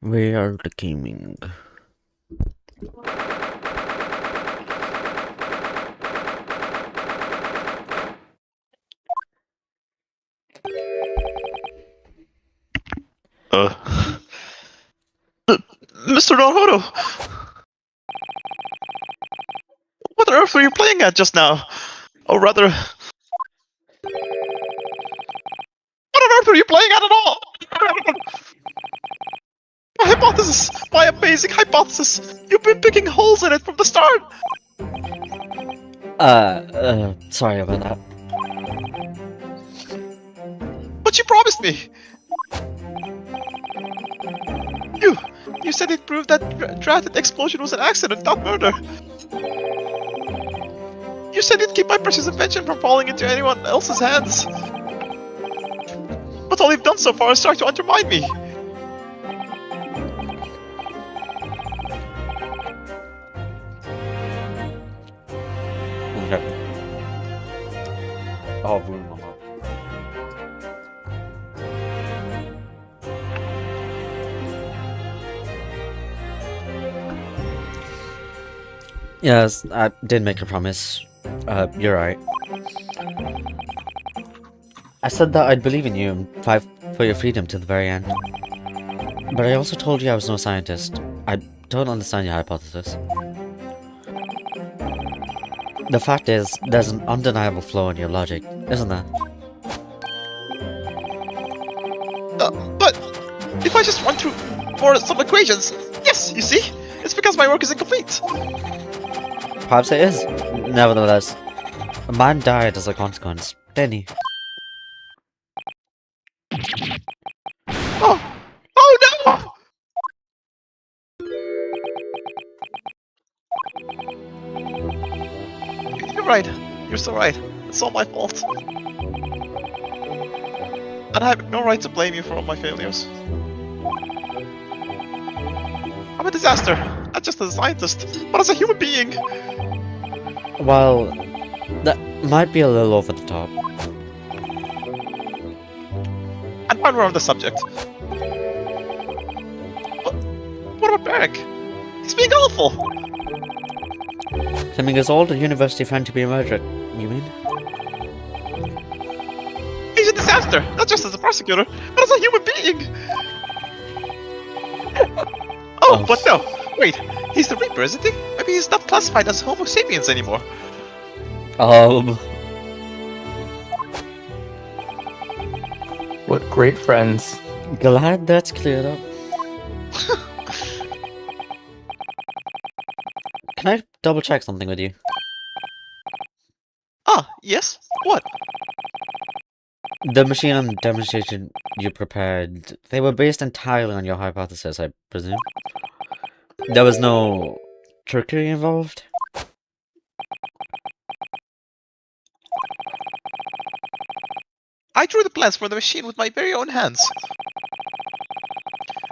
We are the gaming. Mr. Naruto! What on earth were you playing at just now? Or rather... What on earth were you playing at all? My hypothesis! My amazing hypothesis! You've been picking holes in it from the start! Sorry about that. But you promised me! You said it proved that drafted explosion was an accident, not murder! You said you'd keep my precious invention from falling into anyone else's hands! But all you've done so far is try to undermine me! Okay. I'll ruin my mouth. Yes, I did make a promise. You're right. I said that I'd believe in you and fight for your freedom to the very end. But I also told you I was no scientist. I don't understand your hypothesis. The fact is, there's an undeniable flaw in your logic, isn't there? But if I just run through for some equations, yes, you see? It's because my work is incomplete! Perhaps it is. Nevertheless, a man died as a consequence, didn't he? Oh! Oh no! You're right. You're so right. It's all my fault. And I have no right to blame you for all my failures. I'm a disaster. Not just as a scientist, but as a human being. Well, that might be a little over the top. And while we're on the subject... What about Barrick? He's being awful! Claiming his old university friend to be murdered, you mean? He's a disaster! Not just as a prosecutor, but as a human being! Oh, but no! Wait, he's the Reaper, isn't he? Maybe he's not classified as Homo sapiens anymore. What great friends. Glad that's cleared up. Can I double check something with you? Ah, yes? What? The machine and demonstration you prepared, they were based entirely on your hypothesis, I presume? There was no trickery involved? I drew the plans for the machine with my very own hands.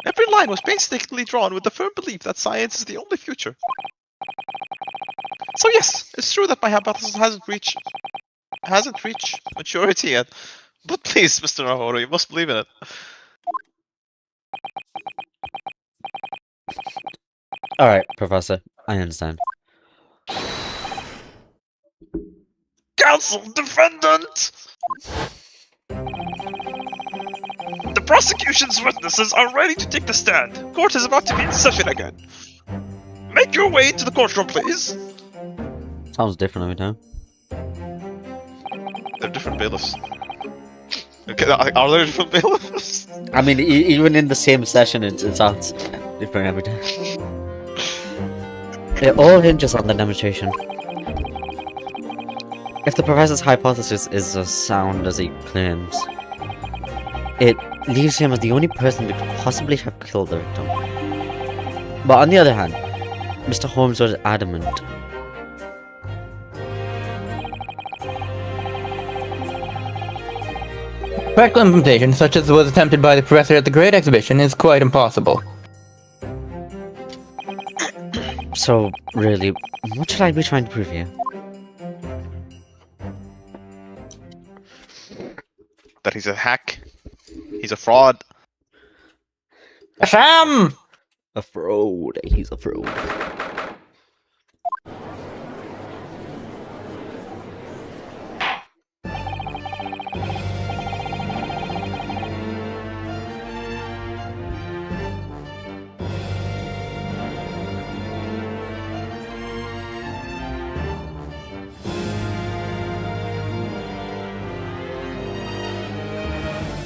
Every line was painstakingly drawn with the firm belief that science is the only future. So yes, it's true that my hypothesis hasn't reached maturity yet. But please, Mr. Naruto, you must believe in it. Alright, Professor, I understand. Counsel, defendant! The prosecution's witnesses are ready to take the stand. Court is about to be in session again. Make your way to the courtroom, please. Sounds different every time. They're different bailiffs. Okay, are there different bailiffs? I mean, even in the same session, it sounds different every time. It all hinges on the demonstration. If the professor's hypothesis is as sound as he claims, it leaves him as the only person who could possibly have killed the victim. But on the other hand, Mr. Holmes was adamant. Practical implementation, such as was attempted by the professor at the Great Exhibition, is quite impossible. So, really, what should I be trying to prove here? That he's a hack. He's a fraud. A sham! A fraud. He's a fraud.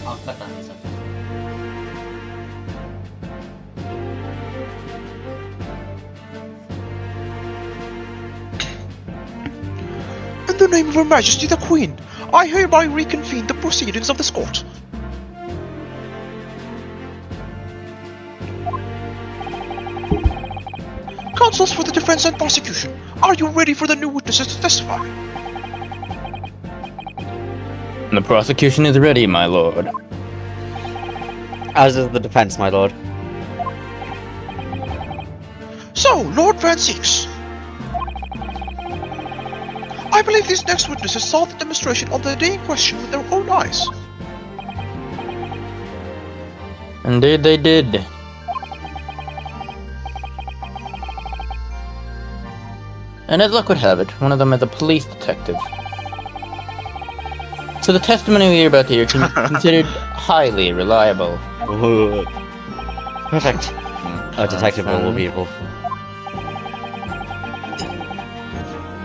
I'll cut that in a second. In the name of Her Majesty the Queen, I hereby reconvene the proceedings of this court. Counsels for the defense and prosecution, are you ready for the new witnesses to testify? The prosecution is ready, my lord. As is the defense, my lord. So, Lord Francis, I believe these next witnesses saw the demonstration on the day in question with their own eyes. Indeed they did. And as luck would have it, one of them is a police detective. So the testimony we are about to hear can be considered highly reliable. Ooh. Perfect. A detective of all people.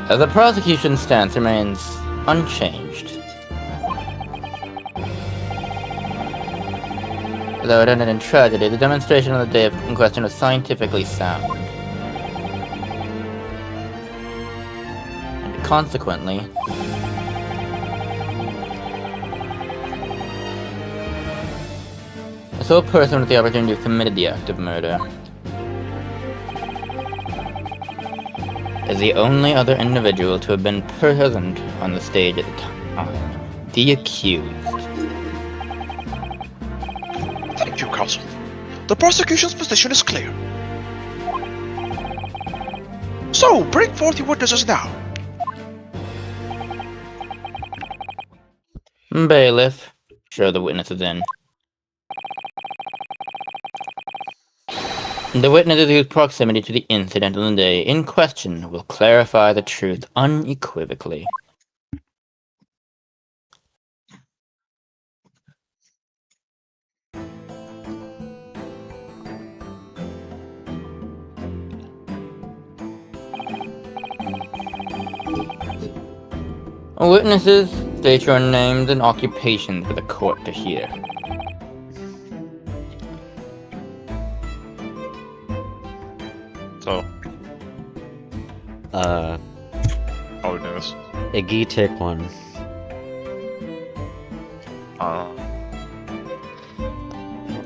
The prosecution's stance remains unchanged. Though it ended in tragedy, the demonstration on the day in question was scientifically sound. And consequently, the sole person with the opportunity to have committed the act of murder is the only other individual to have been present on the stage at the time. The accused. Thank you, counsel. The prosecution's position is clear. So, bring forth your witnesses now. Bailiff, show the witnesses in. The witnesses whose proximity to the incident on the day in question will clarify the truth unequivocally. Witnesses, state your names and occupations for the court to hear. So, Oh news. Iggy, take one. I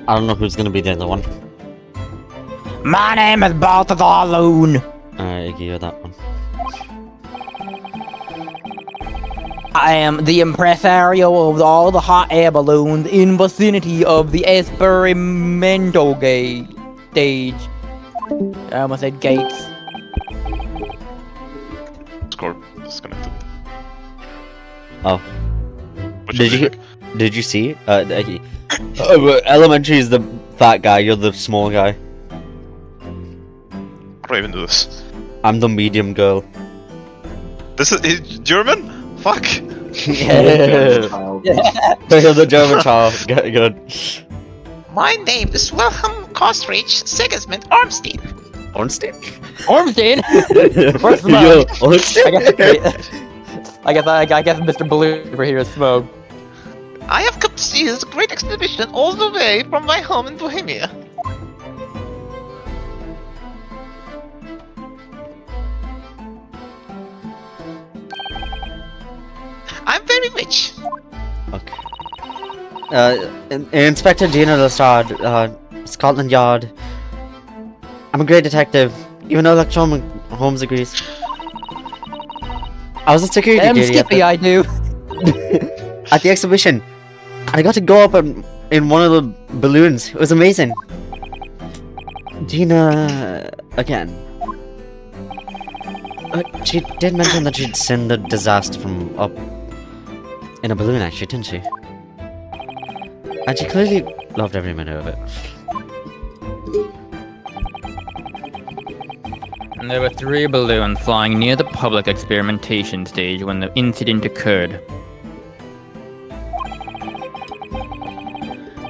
don't know who's gonna be the other one. My name is Balthazar Loon. Alright, Iggy, you're that one. I am the impresario of all the hot air balloons in vicinity of the Esperimento stage. I almost said gates. Score disconnected. Oh. What Did you think? did you see? Iggy. Elementary is the fat guy, you're the small guy. How do I even do this? I'm the medium girl. This is German? Fuck. Yeah. You're the German child. Good. My name is Wilhelm Kostrich Sigismund Armstein. Ornstein? Ormstein? Where's the Yo, mug? Ornstein? I guess Mr. Blue over here is smoke. I have come to see this great exhibition all the way from my home in Bohemia. I'm very rich. Okay. Inspector Gina Lestrade, Scotland Yard. I'm a great detective, even though Sherlock Holmes agrees. I was a security duty Skippy, I do. at the exhibition, and I got to go up in one of the balloons. It was amazing. Gina, again. She did mention that she'd seen the disaster from up in a balloon, actually, didn't she? And she clearly loved every minute of it. There were 3 balloons flying near the public experimentation stage when the incident occurred.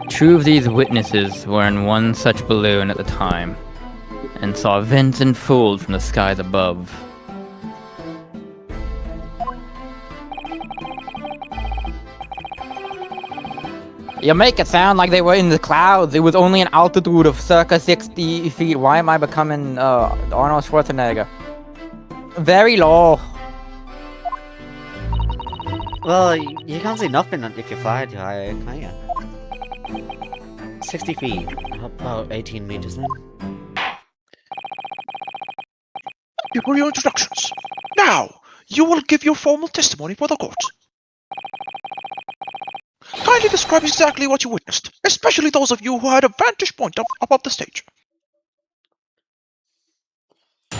2 of these witnesses were in one such balloon at the time, and saw vents unfold from the skies above. You make it sound like they were in the clouds. It was only an altitude of circa 60 feet. Why am I becoming Arnold Schwarzenegger? Very low. Well, you can't see nothing if you fly too high, can you? 60 feet, about 18 meters then. You for your introductions. Now, you will give your formal testimony for the court. Kindly describe exactly what you witnessed, especially those of you who had a vantage point above the stage. I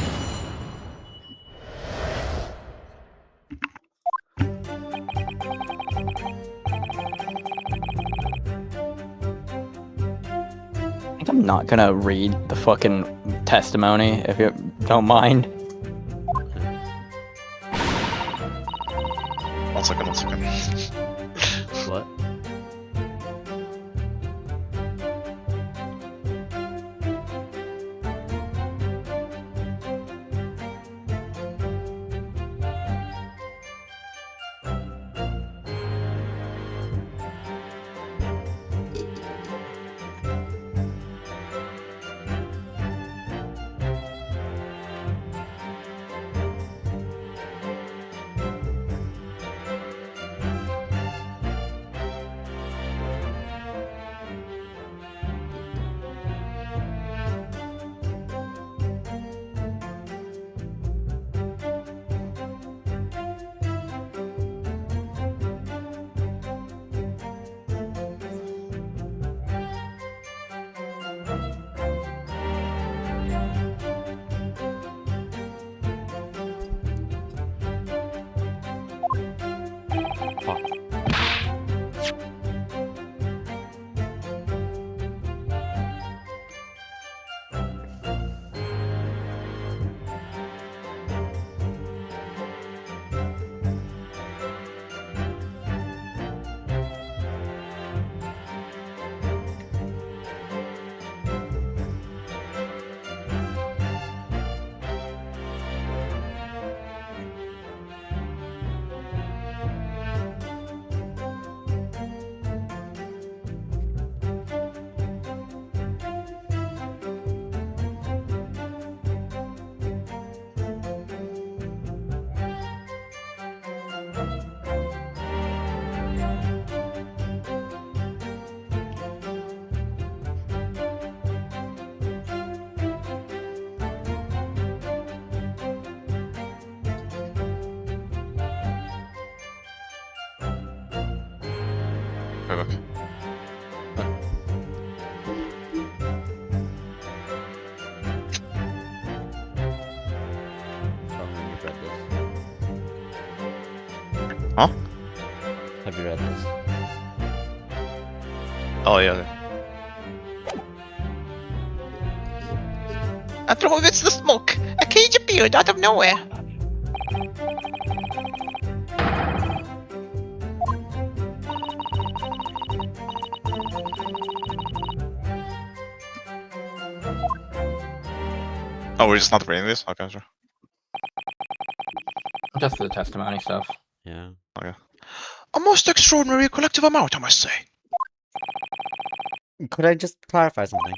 think I'm not gonna read the fucking testimony, if you don't mind. One second. What? Okay. Huh? Have you read this? Oh yeah. And from amidst the smoke, a cage appeared out of nowhere. Oh, we're just not reading this? Okay, sure. Just the testimony stuff. Yeah. A most extraordinary collective amount, I must say. Could I just clarify something?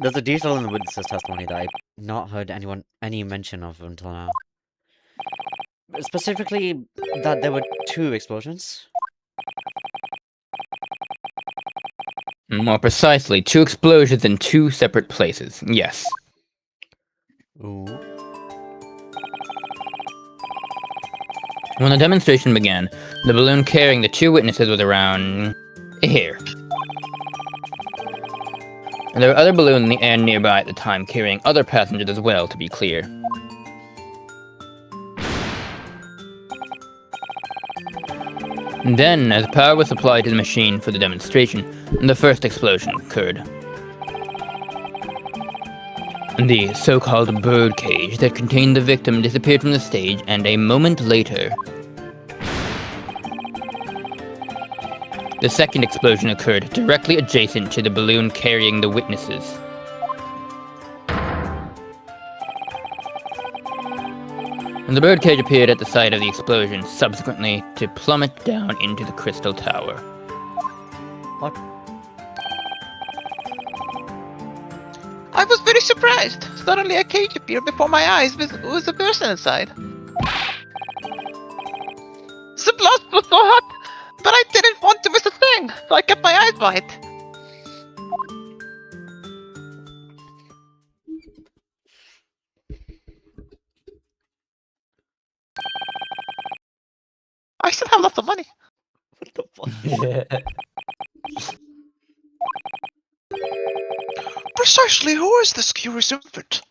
There's a detail in the witness's testimony that I've not heard any mention of until now. Specifically, that there were 2 explosions. More precisely, 2 explosions in 2 separate places. Yes. Ooh. When the demonstration began, the balloon carrying the 2 witnesses was around here. And there were other balloons in the air nearby at the time carrying other passengers as well, to be clear. And then, as power was supplied to the machine for the demonstration, the first explosion occurred. The so-called birdcage that contained the victim disappeared from the stage, and a moment later, the second explosion occurred directly adjacent to the balloon carrying the witnesses. And the birdcage appeared at the site of the explosion, subsequently to plummet down into the Crystal Tower. What? I was very surprised. Suddenly a cage appeared before my eyes with a person inside. The blast was so hot, but I didn't want to miss a thing, so I kept my eyes wide. I still have lots of money. What the fuck? Precisely who is this curious infant?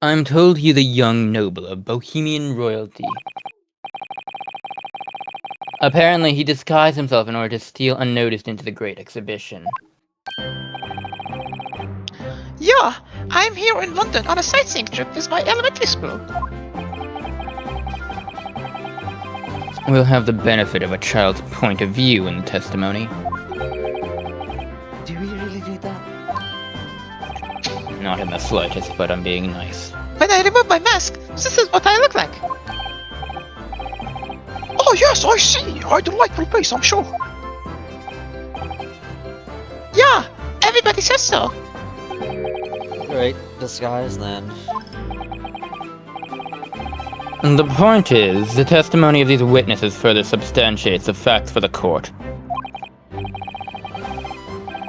I'm told he's a young noble of Bohemian royalty. Apparently, he disguised himself in order to steal unnoticed into the Great Exhibition. Yeah, I'm here in London on a sightseeing trip with my elementary school. We'll have the benefit of a child's point of view in the testimony. Do we really need that? Not in the slightest, but I'm being nice. When I remove my mask, this is what I look like. Oh yes, I see. A delightful face, I'm sure. Yeah, everybody says so. Great disguise then. And the point is, the testimony of these witnesses further substantiates the facts for the court.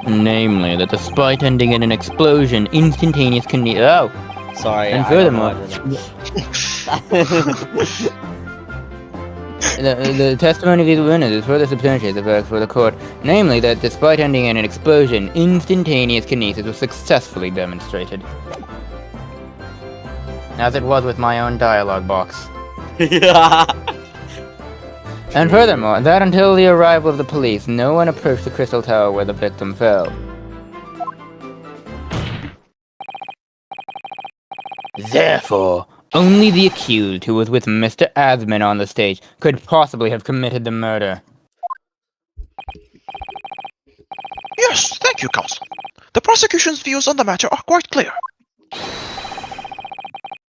Namely, that despite ending in an explosion, instantaneous Sorry. And I furthermore, don't know. the testimony of these witnesses further substantiates the facts for the court. Namely, that despite ending in an explosion, instantaneous kinesis was successfully demonstrated. As it was with my own dialogue box. And furthermore, that until the arrival of the police, no one approached the Crystal Tower where the victim fell. Therefore, only the accused who was with Mr. Asman on the stage could possibly have committed the murder. Yes, thank you, counsel. The prosecution's views on the matter are quite clear.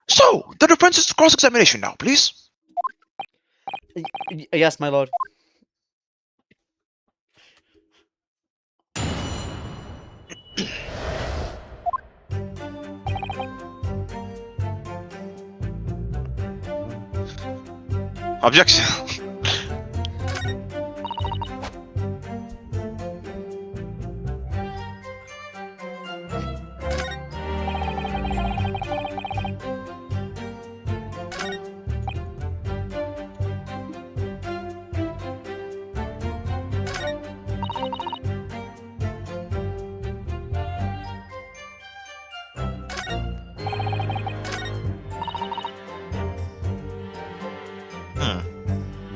So, the defense's cross-examination now, please. Yes, my lord. Objection.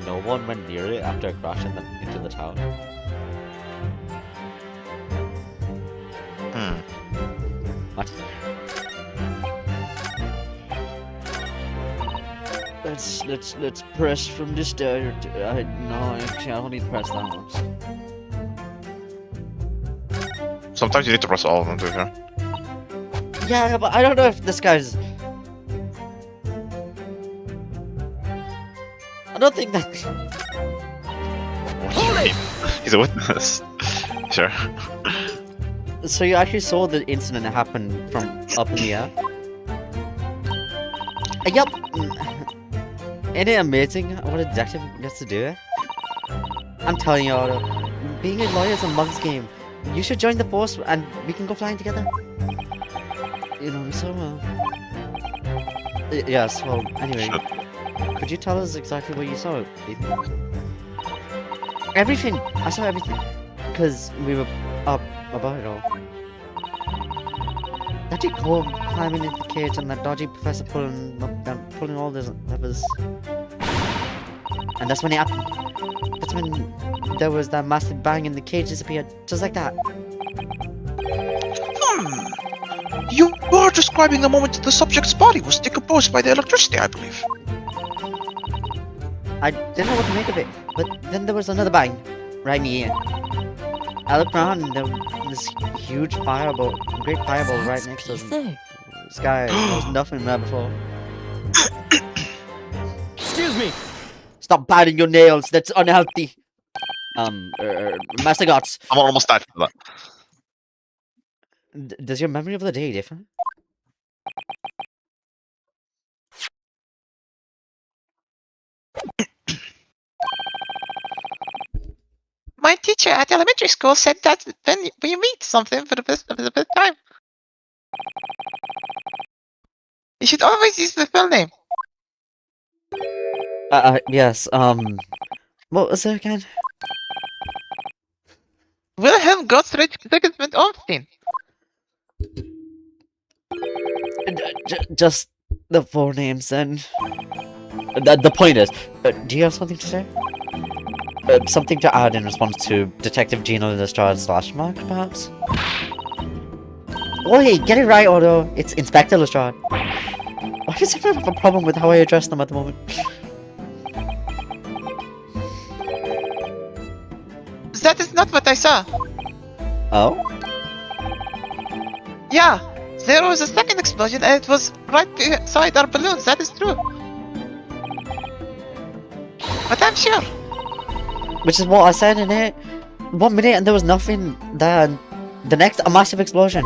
No one went near it after it crashed into the tower. What? Let's press from this stair. No, actually, I don't need to press that one. Sometimes you need to press all of them, to be fair. Yeah, but I don't know if this guy's. I don't think that. He's a witness. Sure. So you actually saw the incident happen from up in the air? Yup. Isn't it amazing what a detective gets to do? I'm telling you, Otto, being a lawyer is a mug's game. You should join the force and we can go flying together. You know, so yes, well, anyway. Could you tell us exactly what you saw, Ethan? Everything! I saw everything. Because we were up about it all. That dude Cole climbing into the cage and that dodgy professor pulling all those levers. And that's when it happened. That's when there was that massive bang and the cage disappeared. Just like that. You are describing the moment the subject's body was decomposed by the electricity, I believe. I didn't know what to make of it, but then there was another bang right in the ear. I looked around and there was this huge fireball, great fireball right next to the sky. There was nothing there before. Excuse me. Stop biting your nails. That's unhealthy. Master Gots, I'm almost died for that. does your memory of the day differ? My teacher at elementary school said that when you meet something for the first time, you should always use the full name. Yes, what was it again? Wilhelm Gottfried Sigismund Olmstein. Just the four names then. The point is, do you have something to say? Something to add in response to Detective Gino Lestrade / Mark, perhaps? Oi, get it right, Otto. It's Inspector Lestrade. Why does everyone have a problem with how I address them at the moment? That is not what I saw. Oh? Yeah, there was a second explosion and it was right beside our balloons, that is true. But I'm sure. Which is what I said in it. 1 minute and there was nothing there. And the next, a massive explosion.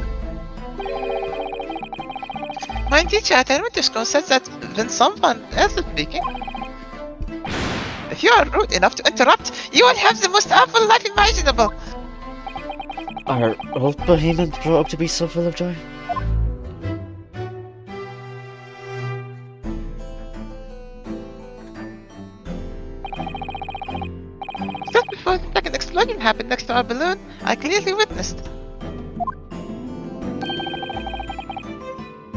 My teacher at elementary school says that when someone else is speaking, if you are rude enough to interrupt, you will have the most awful life imaginable. Are all Bohemians brought up to be so full of joy? Just before the second explosion happened next to our balloon, I clearly witnessed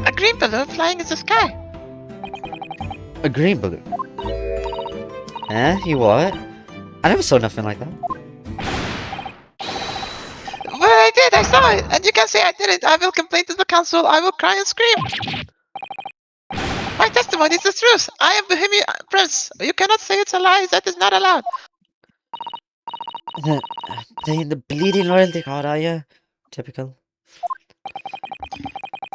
a green balloon flying in the sky. A green balloon? Eh? You what? I never saw nothing like that. Well, I did, I saw it, and you can say I didn't. I will complain to the council, I will cry and scream. My testimony is the truth. I am Bohemian Prince. You cannot say it's a lie, that is not allowed. The bleeding loyalty card, are you? Typical.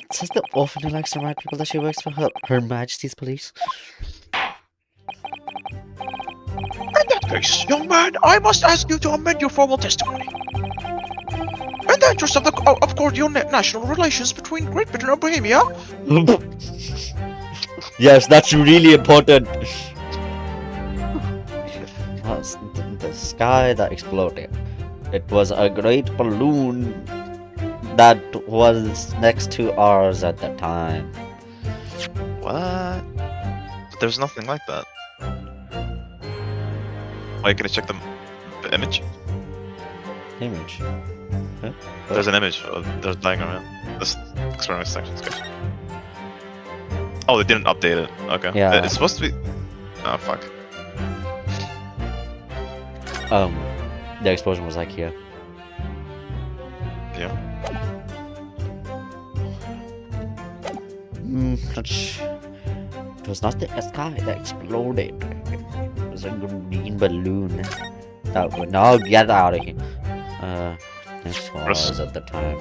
It says the orphan who likes to remind people that she works for Her Majesty's Police. In that case, young man, I must ask you to amend your formal testimony. In the interest of cordial national relations between Great Britain and Bohemia, Yes, that's really important. That's the sky that exploded. It was a great balloon that was next to ours at the time. what? But there's nothing like that. Wait, can I check the image? Image. Huh? There's an image. There's lying around. This experiment section. Oh, they didn't update it. Okay. Yeah. It's supposed to be. Oh fuck. The explosion was like here. Yeah. It was not the sky that exploded. It was a green balloon that would now get out of here. This was at the time.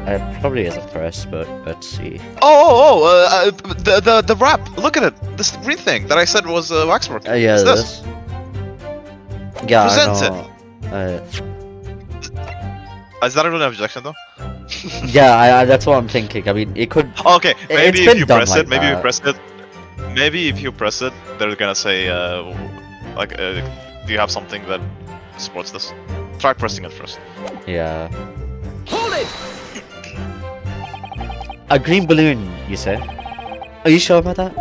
It probably is a press, but let's see. The wrap. Look at it. This green thing that I said was waxwork. Yeah, It's this. Yeah, Present I know. Is that a real objection though? Yeah, that's what I'm thinking. I mean, it could. Oh, okay, maybe It's if been you done press like it, maybe you that. press it. Maybe if you press it, they're gonna say, do you have something that supports this? Try pressing it first. Yeah. Hold it! A green balloon, you said? Are you sure about that?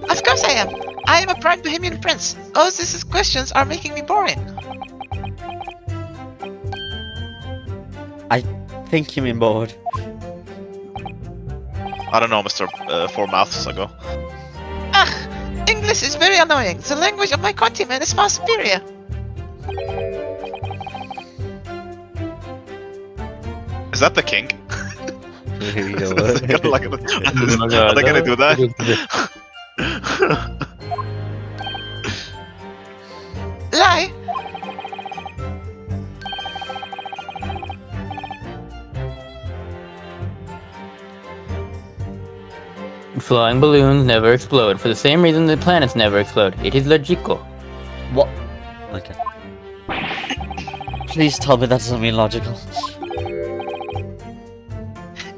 Of course I am. I am a proud Bohemian Prince. All these questions are making me boring. I think you mean bored. I don't know, Mr. 4 Mouths ago. Ugh, English is very annoying. The language of my countrymen is far superior. Is that the king? You know what? Are they gonna do that? Lie! Flying balloons never explode for the same reason the planets never explode. It is logical. What? Okay. Please tell me that doesn't mean logical.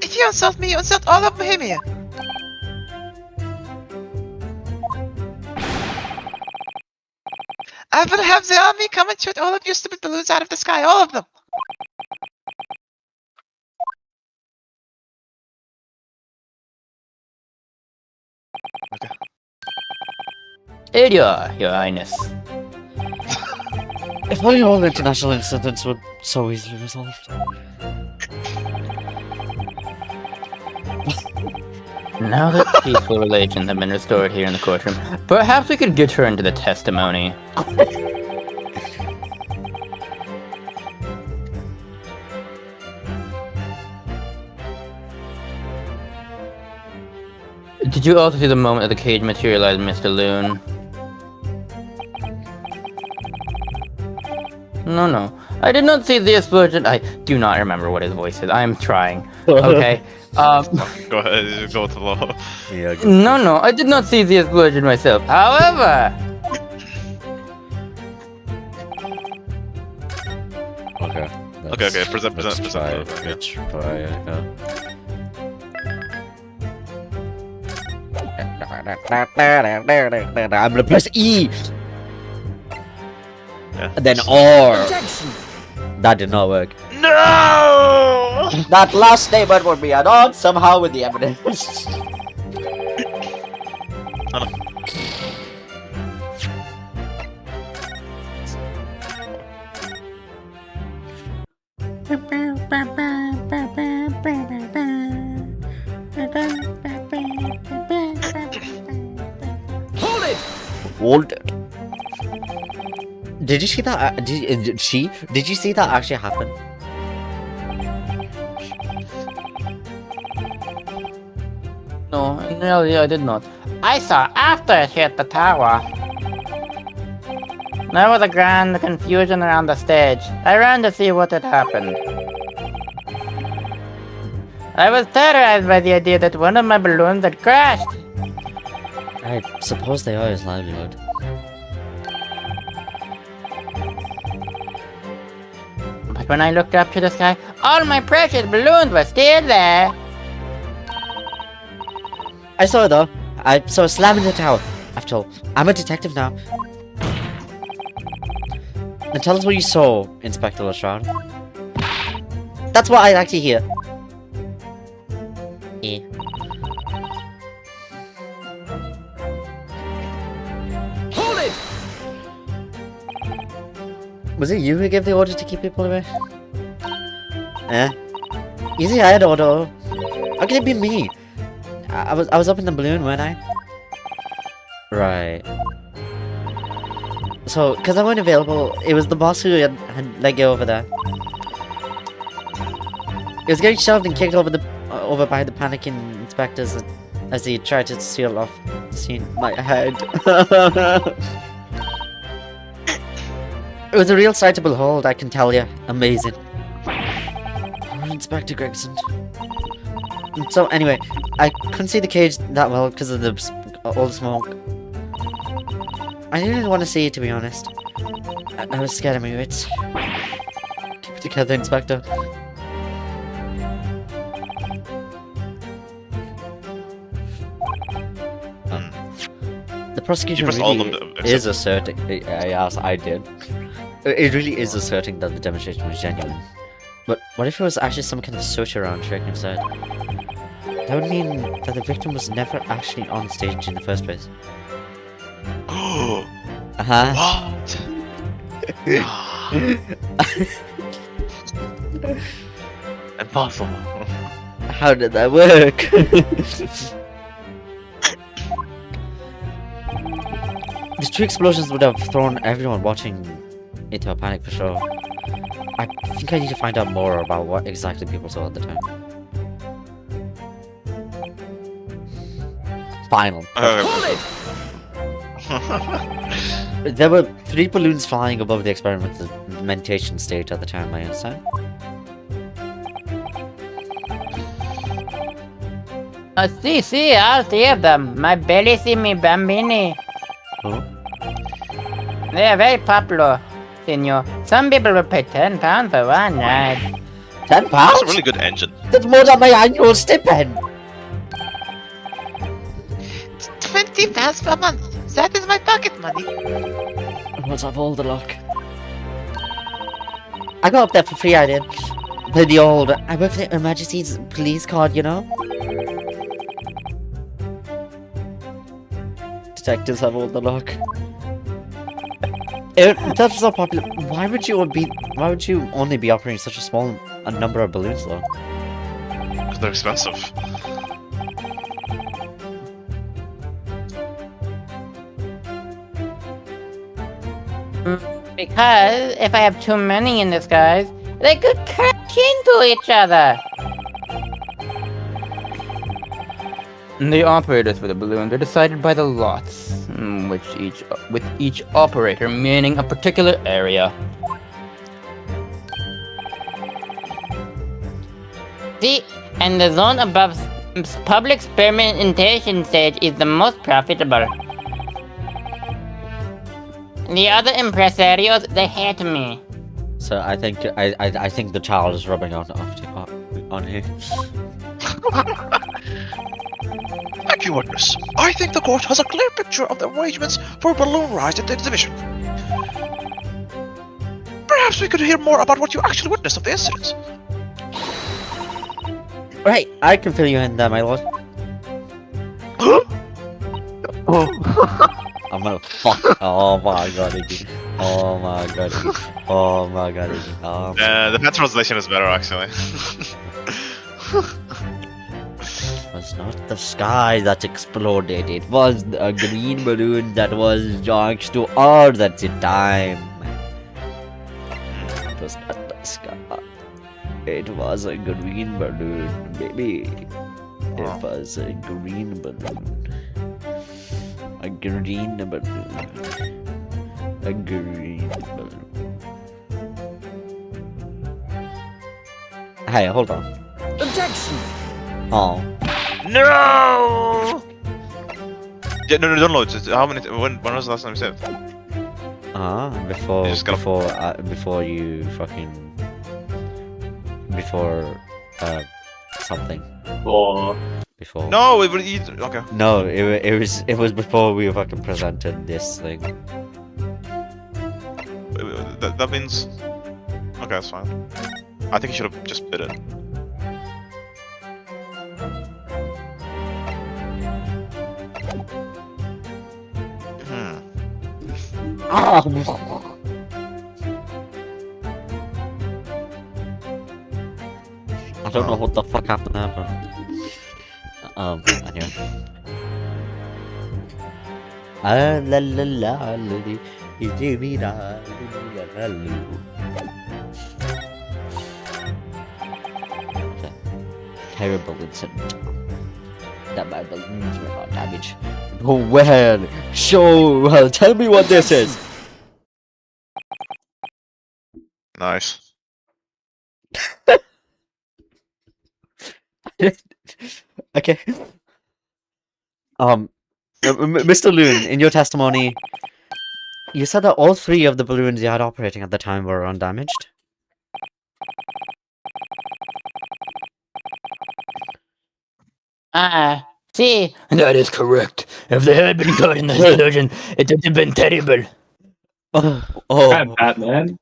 If you insult me, you insult all of Bohemia. I will have the army come and shoot all of your stupid balloons out of the sky, all of them. Here, your highness. If only all international incidents were so easily resolved. Now that peaceful relations have been restored here in the courtroom, perhaps we could get her into the testimony. Did you also see the moment that the cage materialized, Mr. Loon? No. I did not see the explosion. I do not remember what his voice is. I am trying. Okay. Go ahead, go with the law. Yeah. No, I did not see the explosion myself. However, Okay. Okay, present. Let's try. Yeah. Let's try. I'm gonna press E. Yeah. And then R. Objection! That did not work. No! That last statement would be added somehow with the evidence. Oh, no. Hold it! Hold it. Did you see that? Did you see that actually happen? no, in reality I did not. I saw after it hit the tower. There was a grand confusion around the stage. I ran to see what had happened. I was terrorized by the idea that one of my balloons had crashed. I suppose they are his livelihood. But when I looked up to the sky, all my precious balloons were still there. I saw it though. I saw a slam in the tower. After all, I'm a detective now. Then tell us what you saw, Inspector Lestrade. That's what I like to hear. Yeah. Hold it! Was it you who gave the order to keep people away? Eh? Easy, I had order. How can it be me? I was up in the balloon, weren't I? Right. So, because I weren't available, it was the boss who had let go over there. It was getting shoved and kicked over by the panicking inspectors as he tried to seal off the scene. My head. It was a real sight to behold, I can tell you. Amazing. Poor Inspector Gregson. So anyway, I couldn't see the cage that well because of all the smoke. I didn't want to see it, to be honest. I was scared of my wits. Keep it together, Inspector. The prosecution pressed all of really them is asserting. Yes, I did. It really is asserting that the demonstration was genuine. But what if it was actually some kind of switch around trick instead? That would mean that the victim was never actually on stage in the first place. Uh-huh. What? Impossible. How did that work? These two explosions would have thrown everyone watching into a panic for sure. I think I need to find out more about what exactly people saw at the time. Final. Hold it! There were 3 balloons flying above the experimentation stage at the time, I understand. See, all 3 of them. My bellissimi bambini. Oh? They are very popular, senor. Some people will pay £10 for one ride. £10? That's a really good engine. That's more than my annual stipend! £20 per month. That is my pocket money. What's up all the luck? I got up there for free, I did. With the old, I work for Her Majesty's police card, you know? Detectives have all the luck. That's so popular. Why would you only be operating such a small number of balloons though? Because they're expensive. Because if I have too many in disguise, they could crash into each other. The operators for the balloons are decided by the lots, with each operator meaning a particular area. See, and the zone above public experimentation stage is the most profitable. The other impresarios, they hate me. So I think the child is rubbing on here. Thank you, witness. I think the court has a clear picture of the arrangements for a balloon ride at the exhibition. Perhaps we could hear more about what you actually witnessed of the incident. Right, I can fill you in there, my lord. I'm gonna fuck. Oh my god, Iggy. Oh my god, Iggy. Oh my god, Iggy. Oh my... The pet translation is better, actually. It was not the sky that exploded, it was a green balloon that was next to Earth at the time. It was not the sky. It was a green balloon, baby. It was a green balloon. A green balloon. A green balloon. Hey, hold on. Objection! Oh. No! Yeah, no, don't load. How many? When was the last time you saved? Before You just gotta- before you fucking something. Or Before. No, okay. No, it was before we fucking presented this thing. That means. Okay, that's fine. I think you should have just bid it. Ah! I don't know what the fuck happened there, but anyway. Ah la la la la terrible incident. That my balloons were not damaged. Oh well, tell me what this is. Nice. Okay. Mr. Loon, in your testimony, you said that all 3 of the balloons you had operating at the time were undamaged. See, that is correct. If they had been caught in the explosion, it would have been terrible. I'm Batman.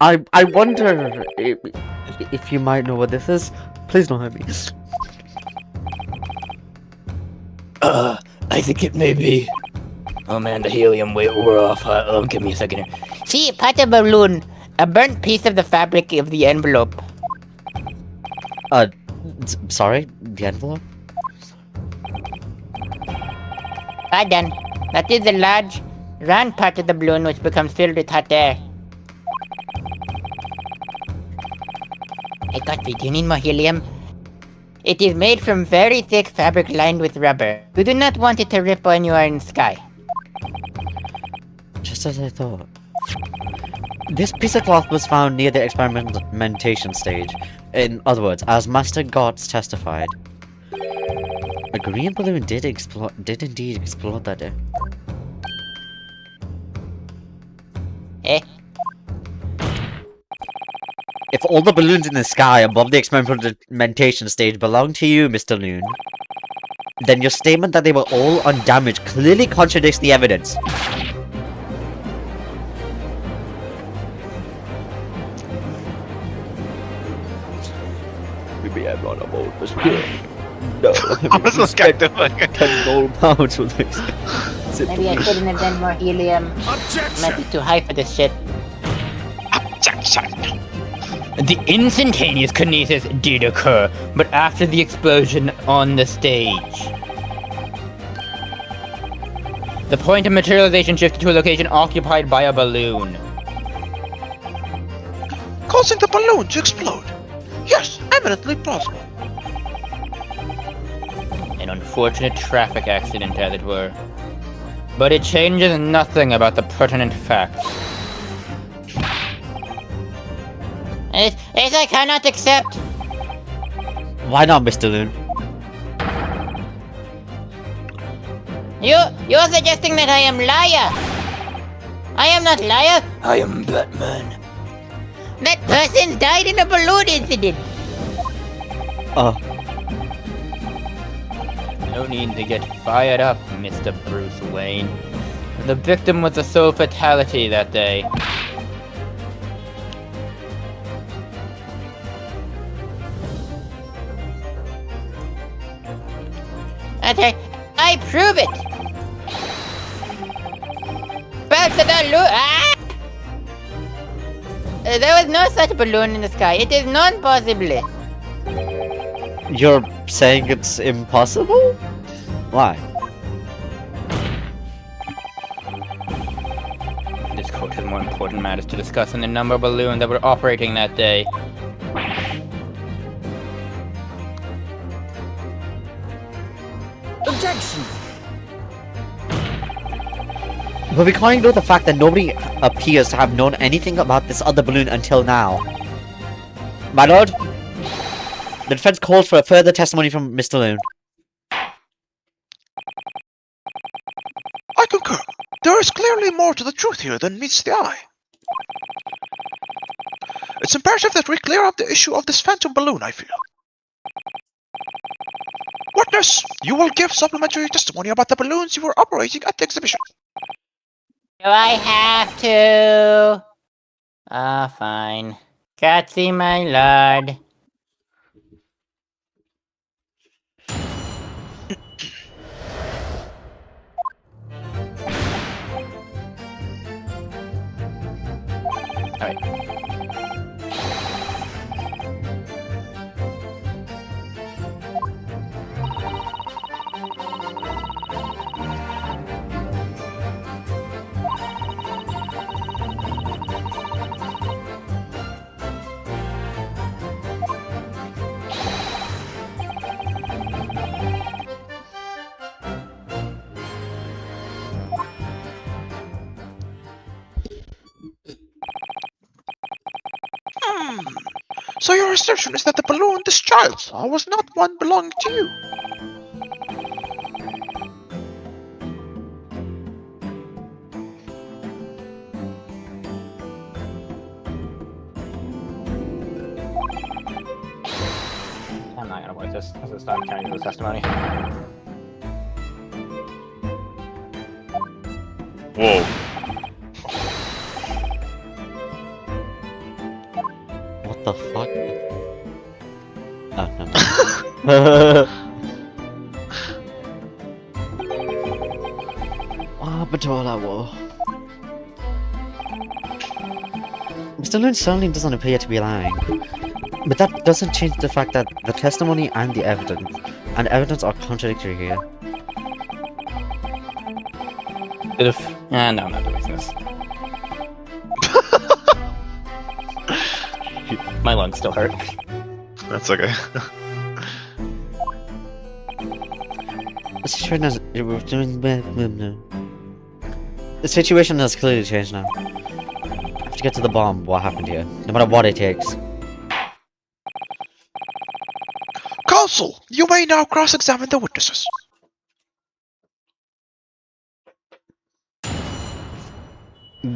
I wonder if you might know what this is. Please don't hurt me. I think it may be. Oh man, the helium wore off. Give me a second here. See, part of a balloon. A burnt piece of the fabric of the envelope. Sorry? The envelope? Pardon. That is the large, round part of the balloon which becomes filled with hot air. I got it. You need more helium? It is made from very thick fabric lined with rubber. You do not want it to rip when you are in the sky. Just as I thought. This piece of cloth was found near the experimentation stage. In other words, as Master Gods testified, a green balloon did indeed explode that day. Eh? If all the balloons in the sky above the experimentation stage belong to you, Mr. Loon, then your statement that they were all undamaged clearly contradicts the evidence. Maybe I'm not about this good. No, I was so scared to £10 for this. Maybe I shouldn't have done more helium. Might be too high for this shit. Objection! The instantaneous kinesis did occur, but after the explosion on the stage. The point of materialization shifted to a location occupied by a balloon. Causing the balloon to explode. Yes, eminently plausible. An unfortunate traffic accident, as it were. But it changes nothing about the pertinent facts. This I cannot accept. Why not, Mr. Loon? You're suggesting that I am liar. I am not liar. I am Batman. That person died in a balloon incident. No need to get fired up, Mr. Bruce Wayne. The victim was a sole fatality that day. I prove it! About the balloon! Ah! There was no such balloon in the sky. It is non-possible. You're saying it's impossible? Why? This court has more important matters to discuss than the number of balloons that were operating that day. Objection! But we can't ignore the fact that nobody appears to have known anything about this other balloon until now. My lord, the defense calls for a further testimony from Mr. Loon. I concur. There is clearly more to the truth here than meets the eye. It's imperative that we clear up the issue of this phantom balloon, I feel. Witness, you will give supplementary testimony about the balloons you were operating at the exhibition. Do I have to? Fine. Grazie, my lord. Alright. So your assertion is that the balloon this child saw was not one belonging to you? I'm not gonna voice this. This is not counting as testimony. Whoa. What the fuck? Oh, no. Batola War. Mr. Loon certainly doesn't appear to be lying. But that doesn't change the fact that the testimony and the evidence are contradictory here. No, I'm not doing this. My lungs still hurt. That's okay. The situation has clearly changed now. I have to get to the bomb. What happened here? No matter what it takes. Counsel, you may now cross-examine the witnesses.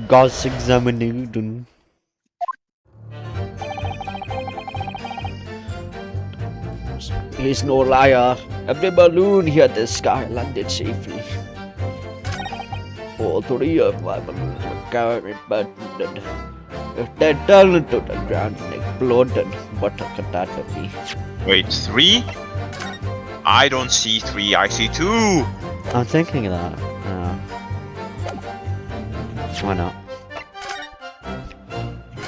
God's examination. He's no liar. Every balloon hit the sky landed safely. All three of my balloons were carried but they fell into the ground and exploded. What a catastrophe. Wait, 3? I don't see 3, I see 2! I'm thinking of that. Why not?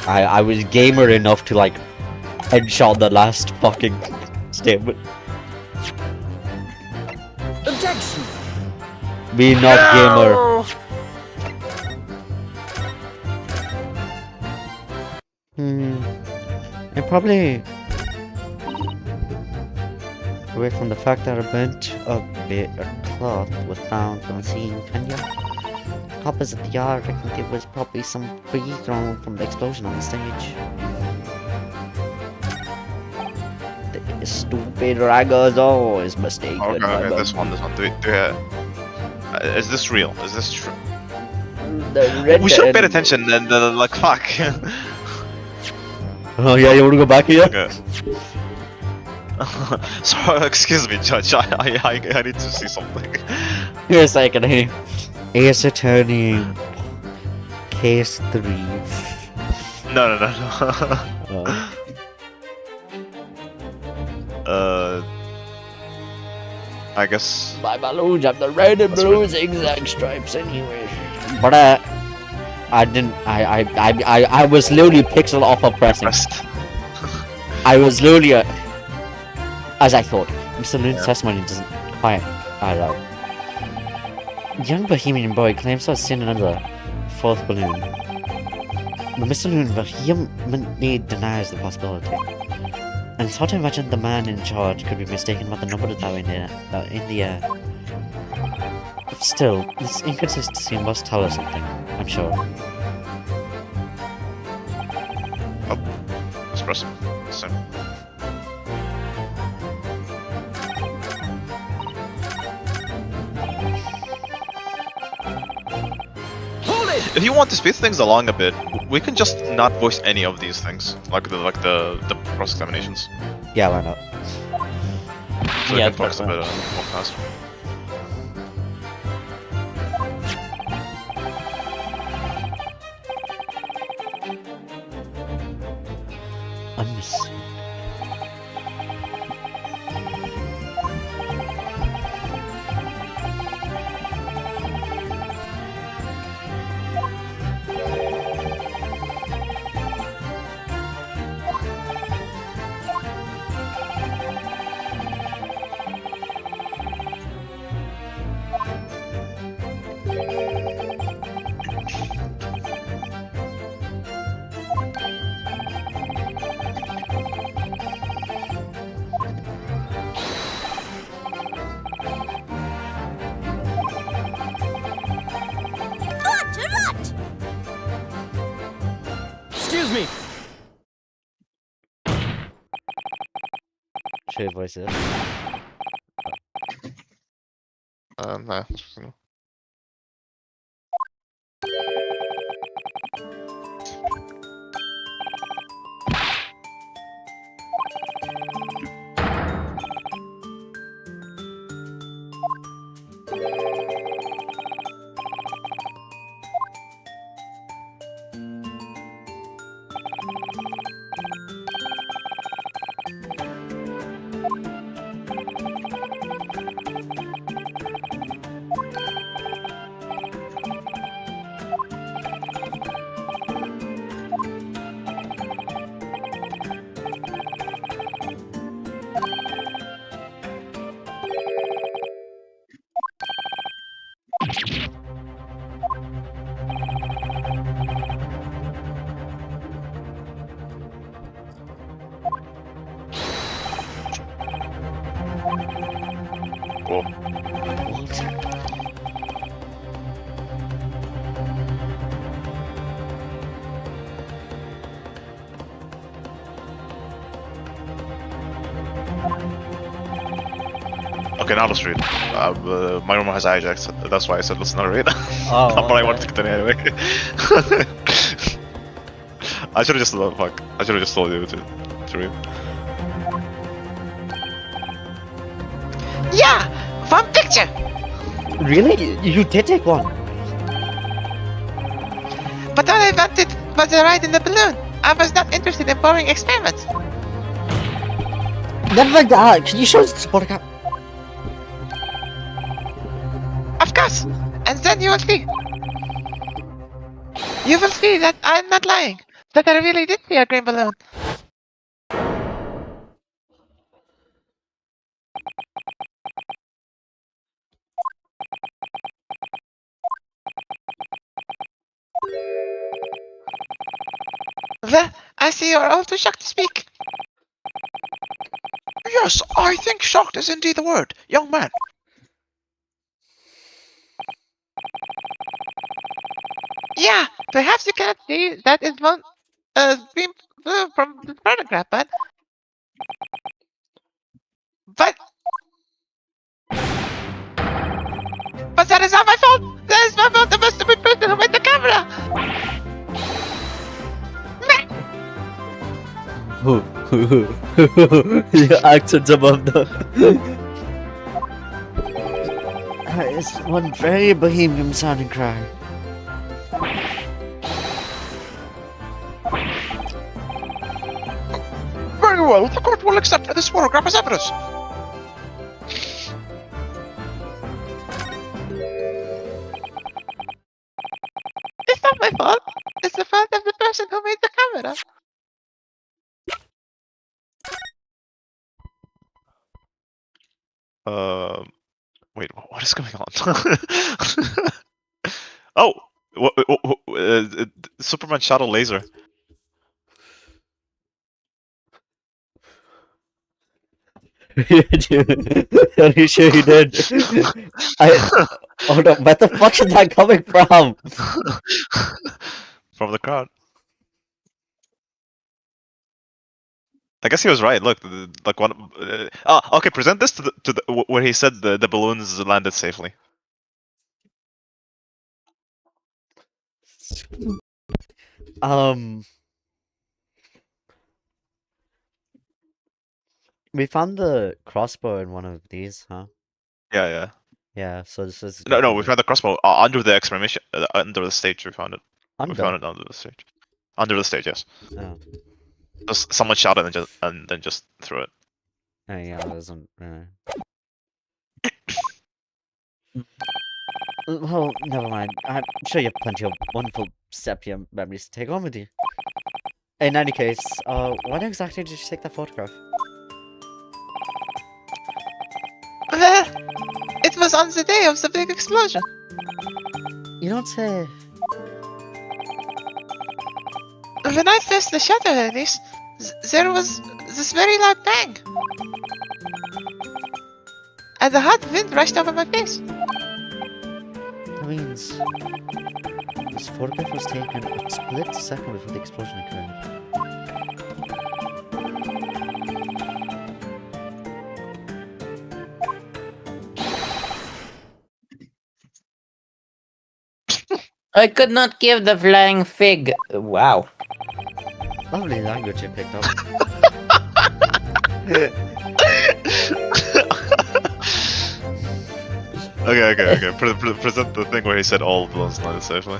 I was gamer enough to like headshot the last fucking statement. Objection! Be not gamer. And probably away from the fact that a bunch of bit of cloth was found on the scene, can you? Opposite the yard, I think there was probably some debris thrown from the explosion on the stage. The stupid raggers always mistaken. Okay, this one. Is this real? Is this true? We should have paid attention and like, fuck. Oh yeah, you wanna go back here? Okay. Sorry, excuse me, Judge. I need to see something. Here a second here. Ace Attorney Case 3. No. Oh. I guess. My balloons have the red and blue zigzag stripes anyway. But I didn't. I was literally pixel off of pressing. Rest. I was literally as I thought. Mr. Loon's testimony doesn't quite add up. Young Bohemian boy claims to have seen another fourth balloon. But Mr. Loon vehemently denies the possibility. And it's hard to imagine the man in charge could be mistaken about the number that were in the air. Still, this inconsistency must tell us something, I'm sure. Espresso. Same. If you want to speed things along a bit, we can just not voice any of these things, like the cross examinations. Yeah, why not? So we can focus a bit more faster. Unseen. Excuse me! Should I voice it? No. Cool. What? Okay, now let's read. My room has Ajax, that's why I said let's not read. Oh, But I okay. wanted to continue anyway. I should have just fuck. I should have just told you to read. Yeah, one picture. Really? You did take one? But all I wanted was a ride in the balloon. I was not interested in boring experiments. Never mind that. Can you show us the spot account? Of course. And then you will see. You will see that I'm not lying. That I really did see a green balloon. Well, I see you're all too shocked to speak. Yes, I think shocked is indeed the word, young man. Yeah, perhaps you cannot see that is one green balloon from the photograph, but that is not my fault. That is my fault. The most stupid person who made the camera. Your accent's above the. That is one very bohemian sounding cry. Very well, the court will accept this photograph as evidence. It's not my fault. It's the fault of the person who made the camera. Wait, what is going on? Oh, Superman shot a laser. Are you sure you did? Oh no, where the fuck is that coming from? From the crowd. I guess he was right. Look, like one. Okay, present this to the where he said the balloons landed safely. We found the crossbow in one of these, huh? Yeah, yeah. Yeah, so this is No, we found the crossbow under the exclamation, under the stage. We found it. We found it under the stage. Under the stage, yes. Oh. Just someone shot it and then just threw it. Oh yeah, it wasn't. Well, never mind. I'm sure you have plenty of wonderful sepia memories to take on with you. In any case, when exactly did you take that photograph? Well, it was on the day of the big explosion. You don't say. When I first shot at this, there was this very loud bang. And the hot wind rushed over my face. That means this photograph was taken a split second before the explosion occurred. I could not give the flying fig. Wow. Lovely language you picked up. Okay. Present the thing where he said all balloons landed safely.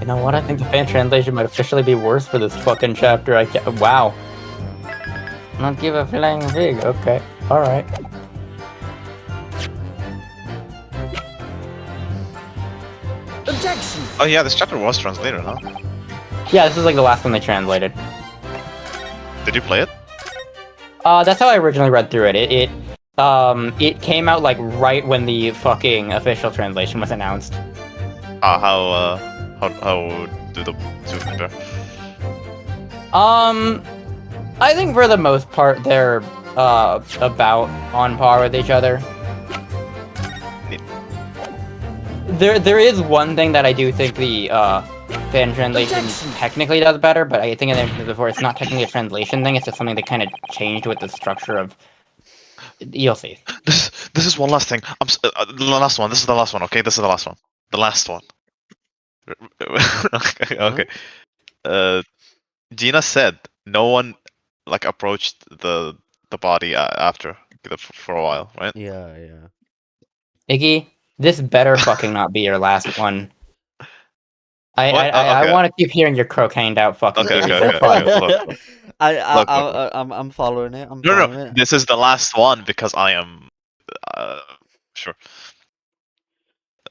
You know what? I think the fan translation might officially be worse for this fucking chapter. I can't. Wow. Not give a flying fig. Okay. All right. Objection! Oh yeah, this chapter was translated, huh? Yeah, this is like the last one they translated. Did you play it? That's how I originally read through it. It came out like right when the fucking official translation was announced. How do the two compare? I think for the most part they're about on par with each other. There is one thing that I do think the fan translation technically does better, but I think I mentioned before, it's not technically a translation thing, it's just something that kind of changed with the structure of... You'll see. This is one last thing. The last one. This is the last one. Okay, this is the last one. The last one. Okay. Gina said no one like approached the body after for a while, right? Yeah. Iggy, this better fucking not be your last one. I Okay. want to keep hearing your crocaned out fucking. Okay. Look. I'm following it. I'm following No. it. This is the last one because I am sure.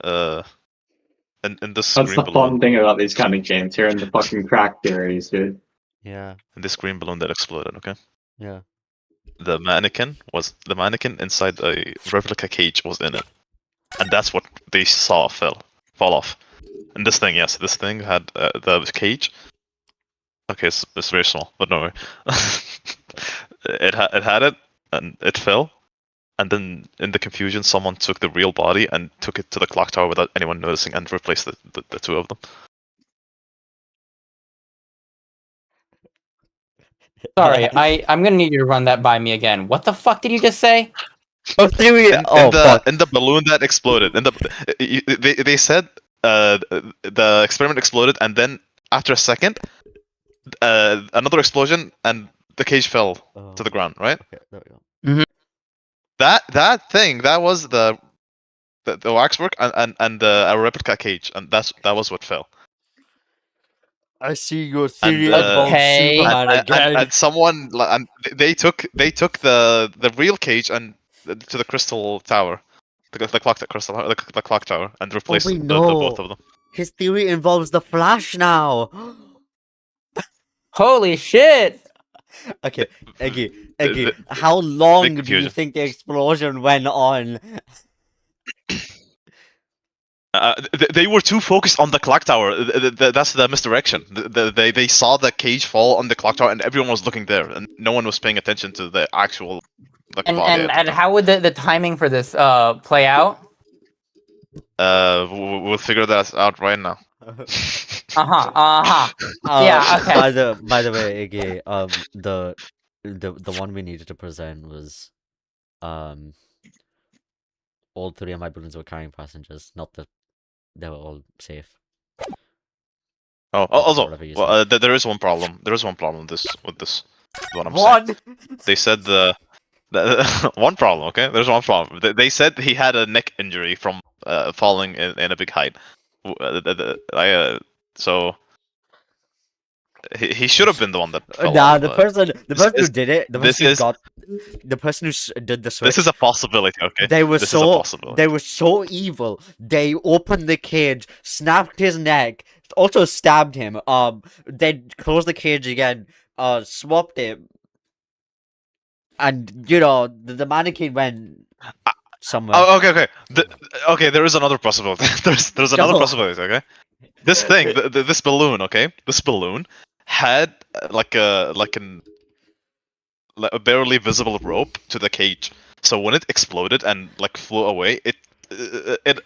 In this That's green the balloon, fun thing about these kind of games, hearing the fucking crack theories, dude. Yeah. in this green balloon that exploded. Okay. Yeah. The mannequin inside a replica cage was in it, and that's what they saw fall off. And this thing had the cage. Okay, it's very small, but no. It had it, and it fell, and then in the confusion, someone took the real body and took it to the clock tower without anyone noticing, and replaced the two of them. Sorry, I'm gonna need you to run that by me again. What the fuck did you just say? Oh, theory. In the balloon that exploded, they said the experiment exploded, and then after a second, another explosion, and the cage fell to the ground. Right? Okay, there we go. That thing, that was the waxwork and a replica cage, and that was what fell. I see your theory And, about Okay. Superman again. And someone and they took the real cage and to the crystal tower, the clock tower, and replaced wait, the no. both of them. His theory involves the Flash now. Holy shit! Okay, Eggy, The- how long do you confusion. think the explosion went on? They were too focused on the clock tower. That's the misdirection. They saw the cage fall on the clock tower, and everyone was looking there, and no one was paying attention to the actual body. And how would the timing for this play out? We'll figure that out right now. Yeah, okay. By the way, Iggy, the one we needed to present was, all three of my balloons were carrying passengers, not that they were all safe. Also, whatever you said. there is one problem. There is one problem with this. What I'm saying. They said the one problem. Okay, there's one problem. They said he had a neck injury from falling in a big height. So he should have been the one that fell. Nah, off, the but person who is- did it, the this person who is- got, the person who did the switch. this is a possibility. Okay, They were this is a so possibility. they were so evil. They opened the cage, snapped his neck, also stabbed him. They closed the cage again, swapped it, and the mannequin went somewhere. Oh, okay. Okay, there is another possibility. there's another No. possibility. Okay, this thing, this balloon. Okay, this balloon had like a barely visible rope to the cage. So when it exploded and like flew away, it it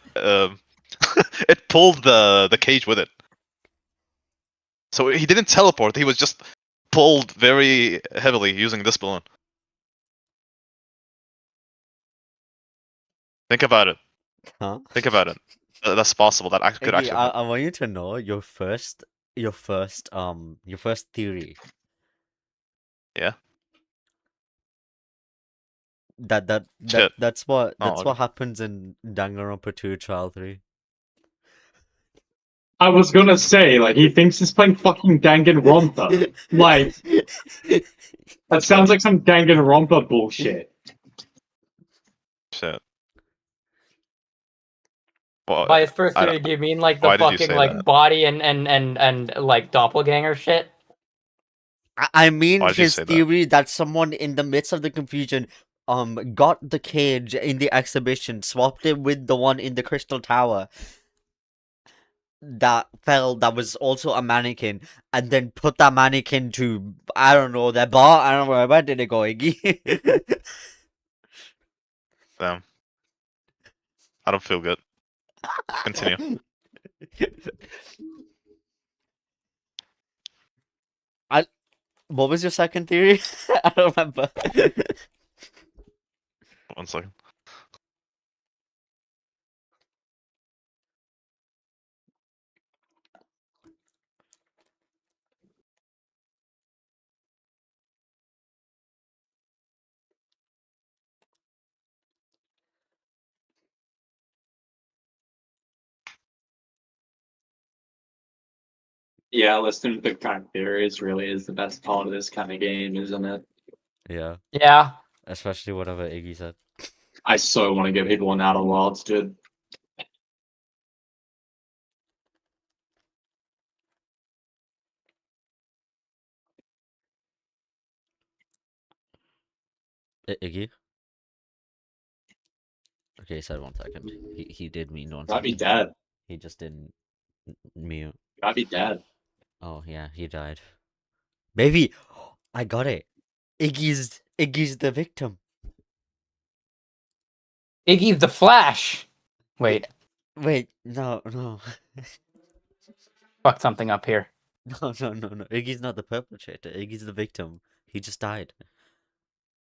pulled the cage with it. So he didn't teleport. He was just pulled very heavily using this balloon. Think about it. Huh? Think about it. That's possible. That could Iggy, actually. happen. I want you to know your first theory. Yeah. Shit. That's what Oh, okay. what happens in Danganronpa 2 Trial 3. I was gonna say, like, he thinks he's playing fucking Danganronpa. Like, that sounds like some Danganronpa bullshit. Shit. Well, By his first I theory, do you mean like the why did you fucking say like that? body and like doppelganger shit? I mean Why did you his say that? theory that someone in the midst of the confusion got the cage in the exhibition, swapped it with the one in the Crystal Tower that fell, that was also a mannequin, and then put that mannequin to, I don't know, their bar. I don't know, where did it go, Iggy? Damn. I don't feel good. Continue. What was your second theory? I don't remember. 1 second. Yeah, listening to the kind of theories really is the best part of this kind of game, isn't it? Yeah, Yeah. especially whatever Iggy said. I so want to give people an Outer Wilds, dude. Iggy? Okay, he said 1 second. He did mean 1 I'd be second. dead. He just didn't mute. I'd be dead. Oh yeah, he died. Baby, I got it. Iggy's the victim. Iggy's the Flash. Wait, Wait, no. fuck something up here. No. Iggy's not the perpetrator. Iggy's the victim. He just died.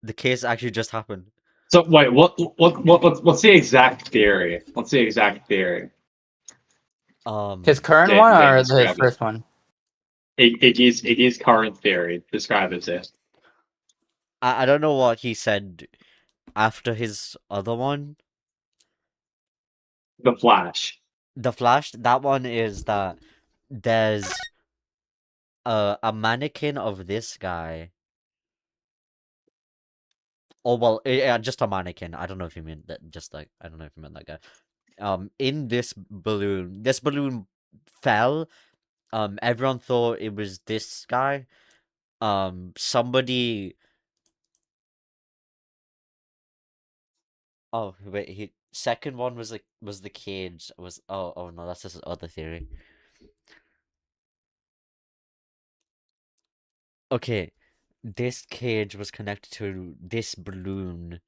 The case actually just happened. So wait, what's the exact theory? What's the exact theory? His current Yeah, one yeah, or describe his it. first one? Iggy's current theory. Describe it. Sis. I don't know what he said after his other one. The Flash. The Flash, that one is that there's a mannequin of this guy. Oh well, yeah, just a mannequin. I don't know if you mean that. Just like, I don't know if you meant that guy. In this balloon fell. Everyone thought it was this guy. Somebody. Oh wait, second one was the cage. Oh no, that's just his other theory. Okay, this cage was connected to this balloon.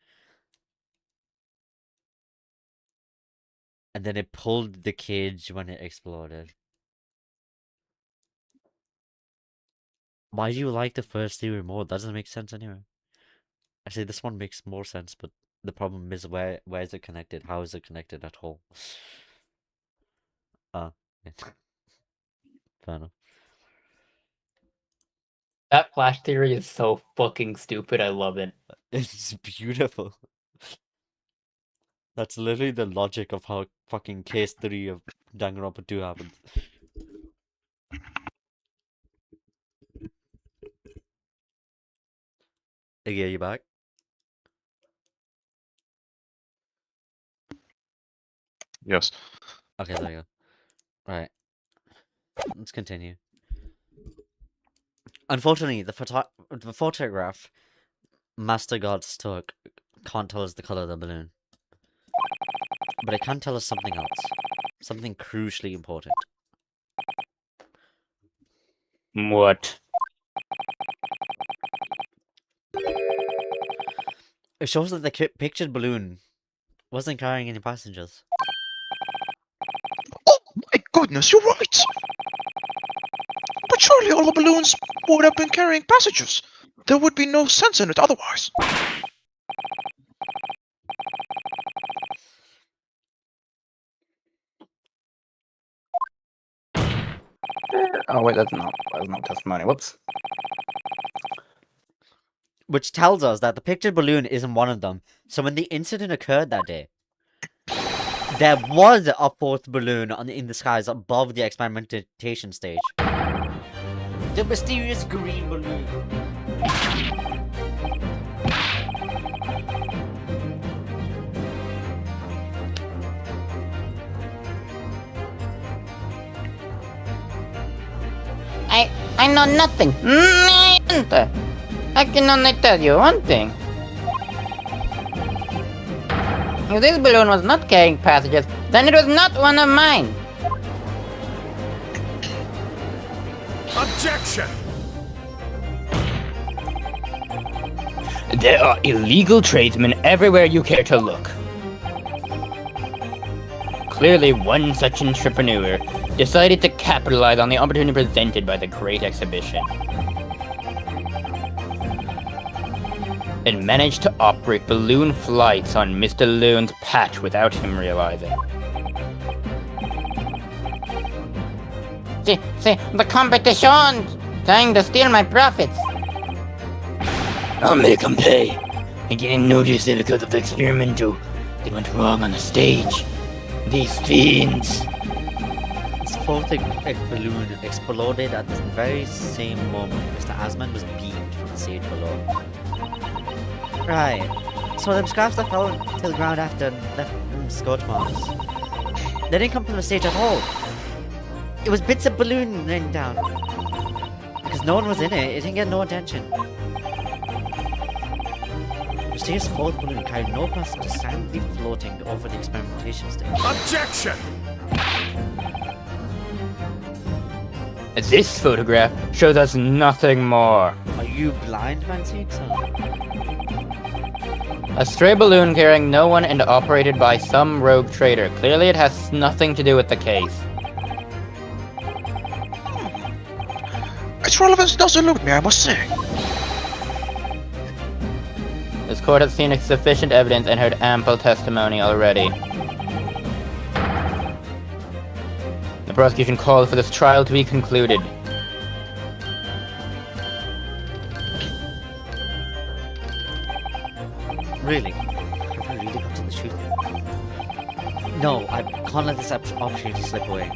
And then it pulled the cage when it exploded. Why do you like the first theory more? That doesn't make sense anyway. Actually, this one makes more sense, but the problem is where is it connected? How is it connected at all? Yeah. Fair enough. That Flash theory is so fucking stupid. I love it. It's beautiful. That's literally the logic of how fucking case 3 of Danganronpa 2 happens. Iggy, are you back? Yes. Okay, there you go. Right. Let's continue. Unfortunately, the photograph Master Gods took can't tell us the color of the balloon. But it can tell us something else. Something crucially important. What? It shows that the pictured balloon wasn't carrying any passengers. Oh my goodness, you're right! But surely all the balloons would have been carrying passengers. There would be no sense in it otherwise. Oh wait, that's no testimony. Whoops. Which tells us that the pictured balloon isn't one of them. So when the incident occurred that day, there was a fourth balloon in the skies above the experimentation stage. The mysterious green balloon. I know nothing. I can only tell you one thing. If this balloon was not carrying passengers, then it was not one of mine. Objection! There are illegal tradesmen everywhere you care to look. Clearly, one such entrepreneur decided to capitalize on the opportunity presented by the Great Exhibition. And managed to operate balloon flights on Mr. Loon's patch without him realizing. See, the competition trying to steal my profits. I'll make them pay. I didn't notice it because of the experimental. They went wrong on the stage. These fiends. This floating balloon exploded at the very same moment Mr. Asman was beamed from the stage below. Right. So them scraps that fell to the ground after left them scorch marks. They didn't come from the stage at all. It was bits of balloon raining down. Because no one was in it, it didn't get no attention. The mysterious fourth balloon carried no passengers silently floating over the experimentation stage. Objection! This photograph shows us nothing more. Are you blind, Manseeks? A stray balloon carrying no one and operated by some rogue trader. Clearly it has nothing to do with the case. Its relevance does elude me, I must say. This court has seen sufficient evidence and heard ample testimony already. The prosecution called for this trial to be concluded. Really? Have we really come to the truth? No, I can't let this opportunity slip away.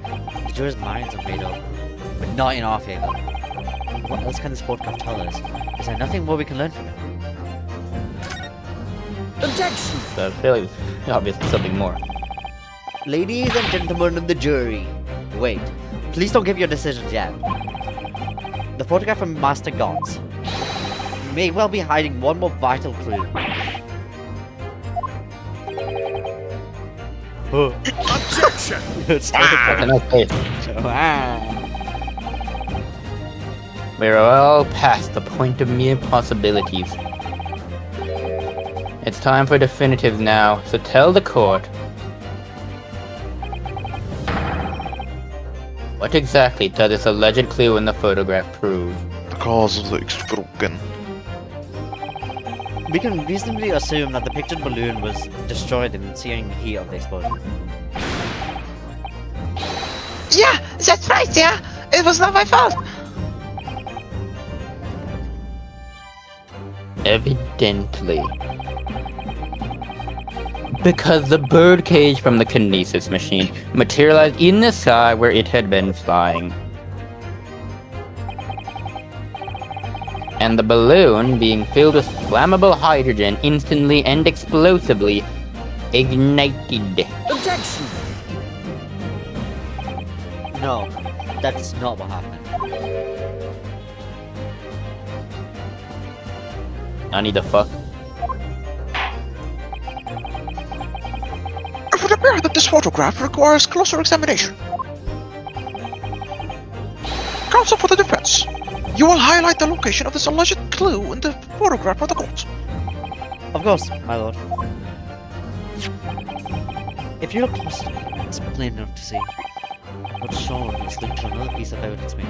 The jurors' minds are made up, but not in our favor. What else can this photograph tell us? Is there nothing more we can learn from it? Objection! That's fairly obviously something more. Ladies and gentlemen of the jury, wait. Please don't give your decisions yet. The photograph from Master Gons may well be hiding one more vital clue. Objection! We're all past the point of mere possibilities. It's time for definitives now, so tell the court. What exactly does this alleged clue in the photograph prove? The cause of the explosion. We can reasonably assume that the pictured balloon was destroyed in the searing heat of the explosion. Yeah, that's right, yeah. It was not my fault. Evidently. Because the birdcage from the kinesis machine materialized in the sky where it had been flying. And the balloon, being filled with flammable hydrogen, instantly and explosively ignited. Objection! No, that's not what happened. I need the fuck. It would appear that this photograph requires closer examination. Counsel for the defense, you will highlight the location of this alleged clue in the photograph for the court. Of course, my lord. If you look closely, it's plain enough to see. What's shown is linked to another piece of evidence made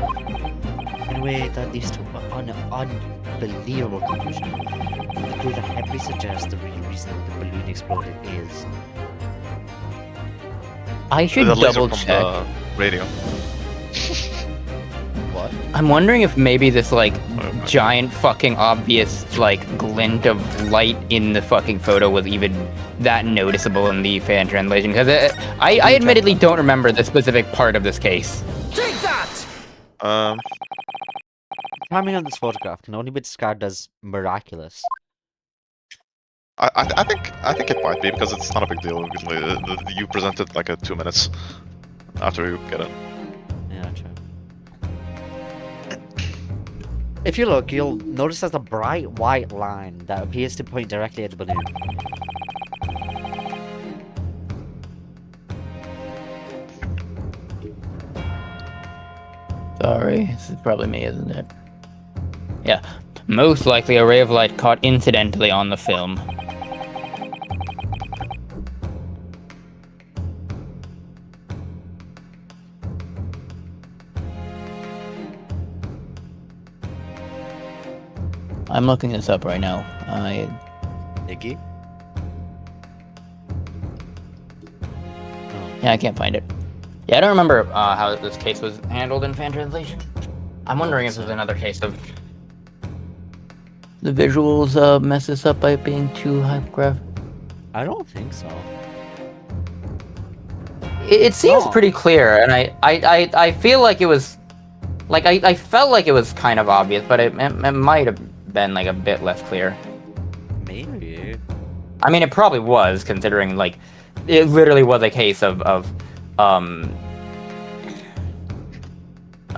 in a way that leads to an unbelievable conclusion. The clue that heavily suggests the real reason the balloon exploded is... I should The laser double from check. the radio. What? I'm wondering if maybe this like giant fucking obvious like glint of light in the fucking photo was even that noticeable in the fan translation, because I admittedly don't remember the specific part of this case. Take that! Timing on this photograph can only be described as miraculous. I think it might be because it's not a big deal. You presented like a 2 minutes after you get it. Yeah, true. If you look, you'll notice there's a bright white line that appears to point directly at the balloon. Sorry, this is probably me, isn't it? Yeah, most likely a ray of light caught incidentally on the film. I'm looking this up right now. Iggy? Yeah, I can't find it. Yeah, I don't remember how this case was handled in fan translation. I'm wondering if there's another case of the visuals mess this up by being too hypergraphic. I don't think so. It seems No. pretty clear, and I feel like it was, like I felt like it was kind of obvious, but it might have been like a bit less clear. Maybe. I mean, it probably was, considering like it literally was a case of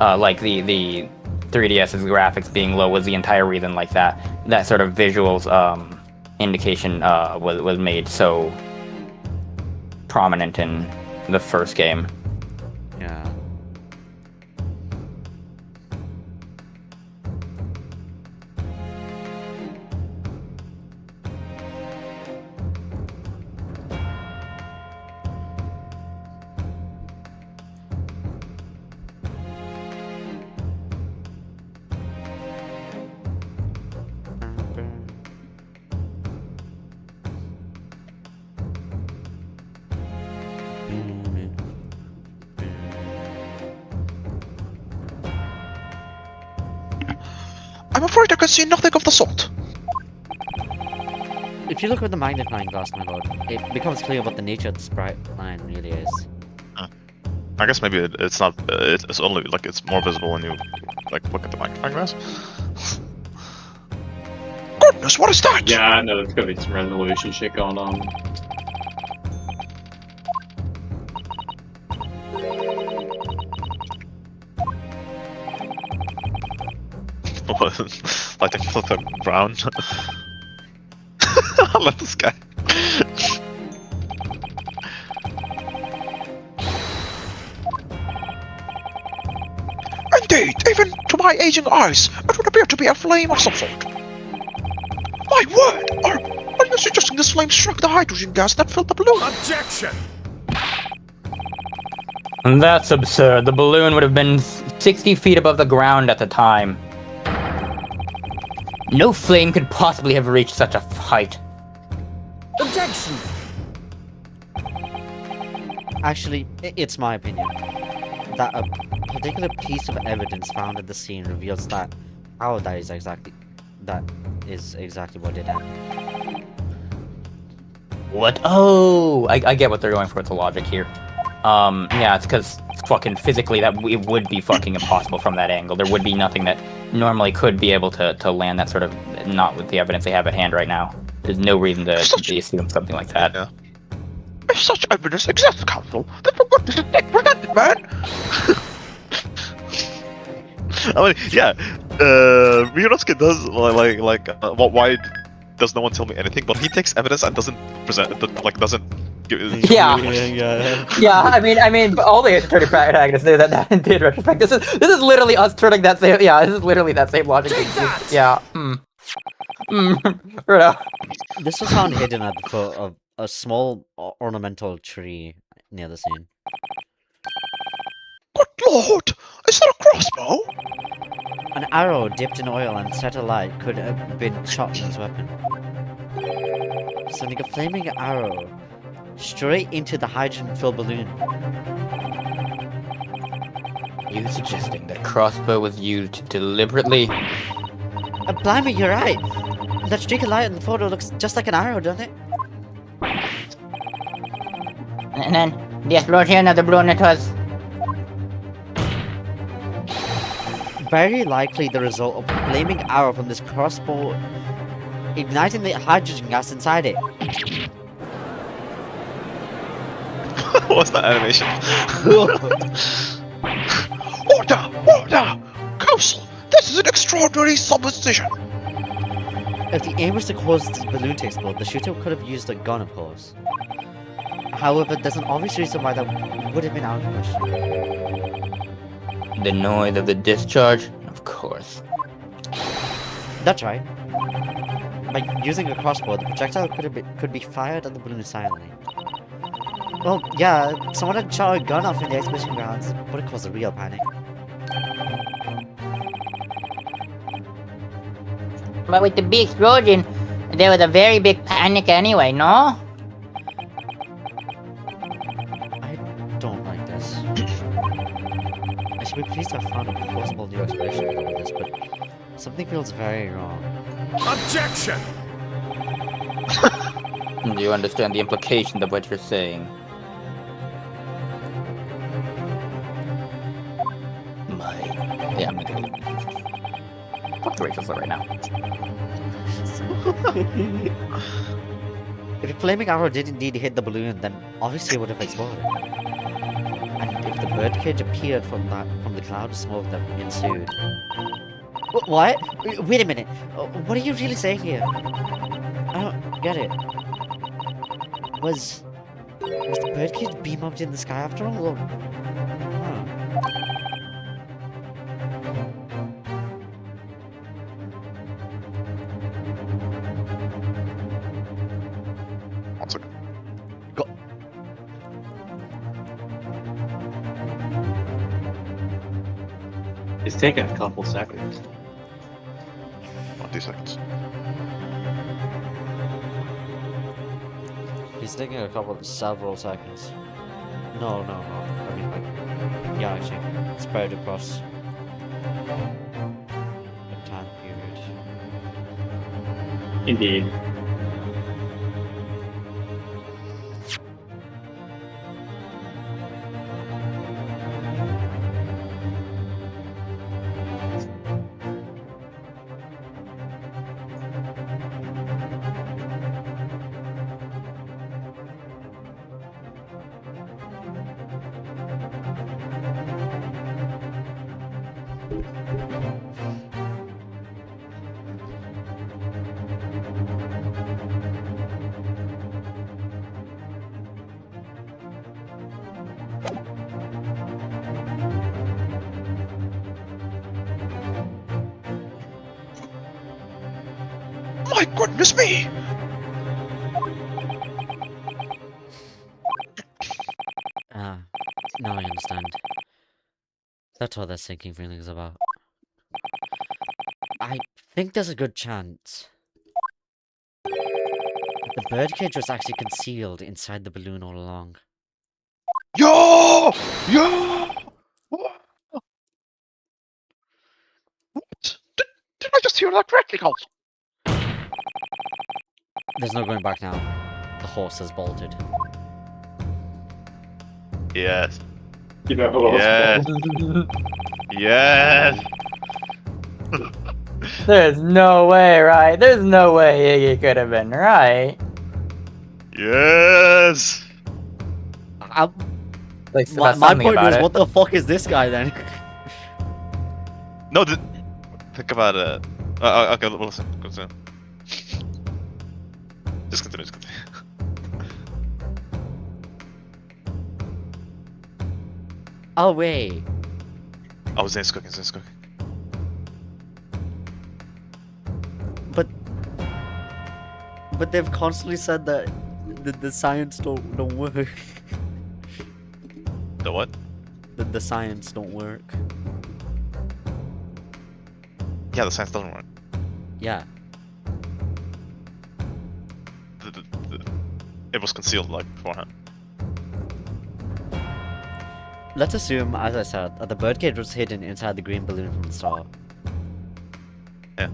like the 3DS's graphics being low was the entire reason like that sort of visuals indication was made so prominent in the first game. Yeah. I'm afraid I can see nothing of the sort. If you look with the magnifying glass, my lord, it becomes clear what the nature of the sprite line really is. I guess maybe it's not. It's only like it's more visible when you like look at the magnifying glass. Goodness, what is that? Yeah, I know there's gonna be some resolution shit going on. Like they flip it brown. I love this guy. Indeed, even to my aging eyes, it would appear to be a flame of some sort. My word! Are you suggesting this flame struck the hydrogen gas that filled the balloon? Objection! That's absurd. The balloon would have been 60 feet above the ground at the time. No flame could possibly have reached such a height. Objection! Actually, it's my opinion that a particular piece of evidence found at the scene reveals that how that is exactly what did happen. What? Oh, I get what they're going for with the logic here. Yeah, it's because fucking physically it would be fucking impossible from that angle. There would be nothing that normally could be able to land that sort of, not with the evidence they have at hand right now. There's no reason to assume something like that. Yeah. If such evidence exists, Council, then for goodness sake, present it, man! I mean, yeah. Mirosuke does why does no one tell me anything? But he takes evidence and doesn't present, doesn't give. Yeah. yeah. Yeah, I mean, all the attorney protagonists knew that in retrospect. This is literally us turning that same. Yeah, this is literally that same logic. Take that! Yeah. Right. This was found hidden at the foot of a small ornamental tree near the scene. Good lord! Is that a crossbow? An arrow dipped in oil and set alight could have been shot from his weapon. Sending a flaming arrow straight into the hydrogen-filled balloon. You suggesting that crossbow was used deliberately? Blimey, you're right! That streak of light in the photo looks just like an arrow, doesn't it? And then the explosion of the balloon, it was. Very likely the result of a flaming arrow from this crossbow igniting the hydrogen gas inside it. What was that animation? Order! Council, this is an extraordinary supposition. If the aim was to cause the balloon to explode, the shooter could have used a gun, of course. However, there's an obvious reason why that would have been out of the question. The noise of the discharge? Of course. That's right. By using a crossbow, the projectile could be fired at the balloon silently. Well, yeah, someone had shot a gun off in the exhibition grounds, but it caused a real panic. But with the big explosion, there was a very big panic anyway, no? I don't like this. I should be pleased to have found a plausible new explanation for this, but something feels very wrong. Objection! Do you understand the implication of what you're saying? Yeah, I'm gonna fuck the Rachel's right now. If the flaming arrow did indeed hit the balloon, then obviously it would have exploded. And if the birdcage appeared from the cloud of smoke that ensued. What? Wait a minute. What are you really saying here? I don't get it. Was the birdcage beam up in the sky after all? Or... Huh. One second. Go. It's taken a couple seconds. 20 seconds. He's taking several seconds. No. I mean, like, yeah, actually, spread across a time period. Indeed. My goodness me! Now I understand. That's what that sinking feeling is about. I think there's a good chance the birdcage was actually concealed inside the balloon all along. Yo! What? Did I just hear that correctly, Colt? There's no going back now. The horse has bolted. Yes. You know who else? Yes. Yes. There's no way, right? There's no way Iggy could have been right. Yes. Like, My point was, what the fuck is this guy then? No, think about it. Okay, listen. Just continue. Oh wait. Oh, Zane's cooking. But they've constantly said that the science don't work. The what? The science don't work. Yeah, the science doesn't work. Yeah. It was concealed like beforehand. Let's assume, as I said, that the birdcage was hidden inside the green balloon from the start. Yeah.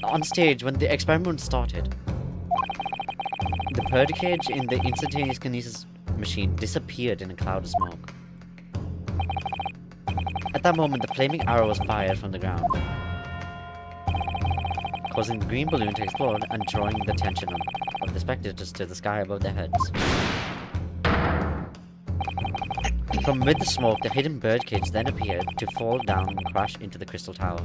On stage, when the experiment started, the birdcage in the instantaneous kinesis machine disappeared in a cloud of smoke. At that moment, the flaming arrow was fired from the ground, causing the green balloon to explode and drawing the attention of the spectators to the sky above their heads. From amid the smoke, the hidden birdcage then appeared to fall down and crash into the crystal tower.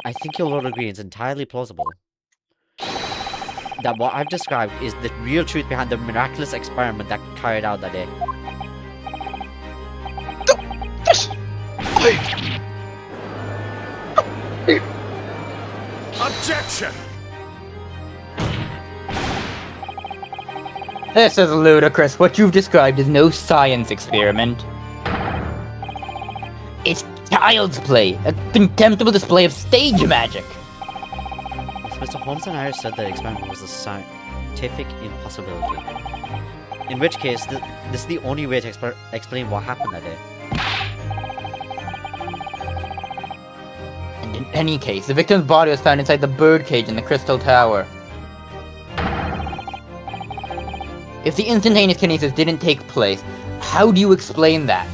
I think you'll all agree it's entirely plausible that what I've described is the real truth behind the miraculous experiment that carried out that day. Objection! This is ludicrous. What you've described is no science experiment. It's child's play, a contemptible display of stage magic. Mr. Holmes and Harris said that experiment was a scientific impossibility. In which case, this is the only way to explain what happened that day. And in any case, the victim's body was found inside the birdcage in the Crystal Tower. If the instantaneous kinesis didn't take place, how do you explain that?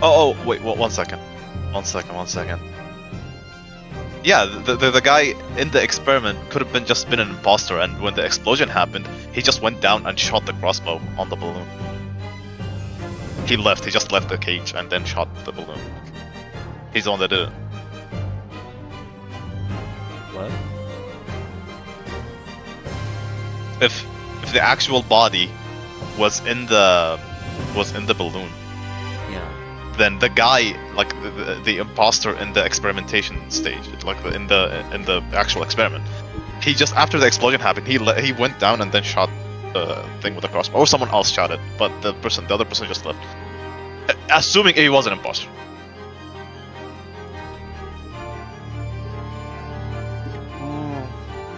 Oh, wait, one second. Yeah, the guy in the experiment could have just been an imposter, and when the explosion happened, he just went down and shot the crossbow on the balloon. He just left the cage and then shot the balloon. He's the one that did it. What? If the actual body was in the balloon, Yeah. then the guy, like the imposter in the experimentation stage, like in the actual experiment, he just, after the explosion happened, he went down and then shot the thing with the crossbow, or someone else shot it, but the other person just left. Assuming he was an imposter.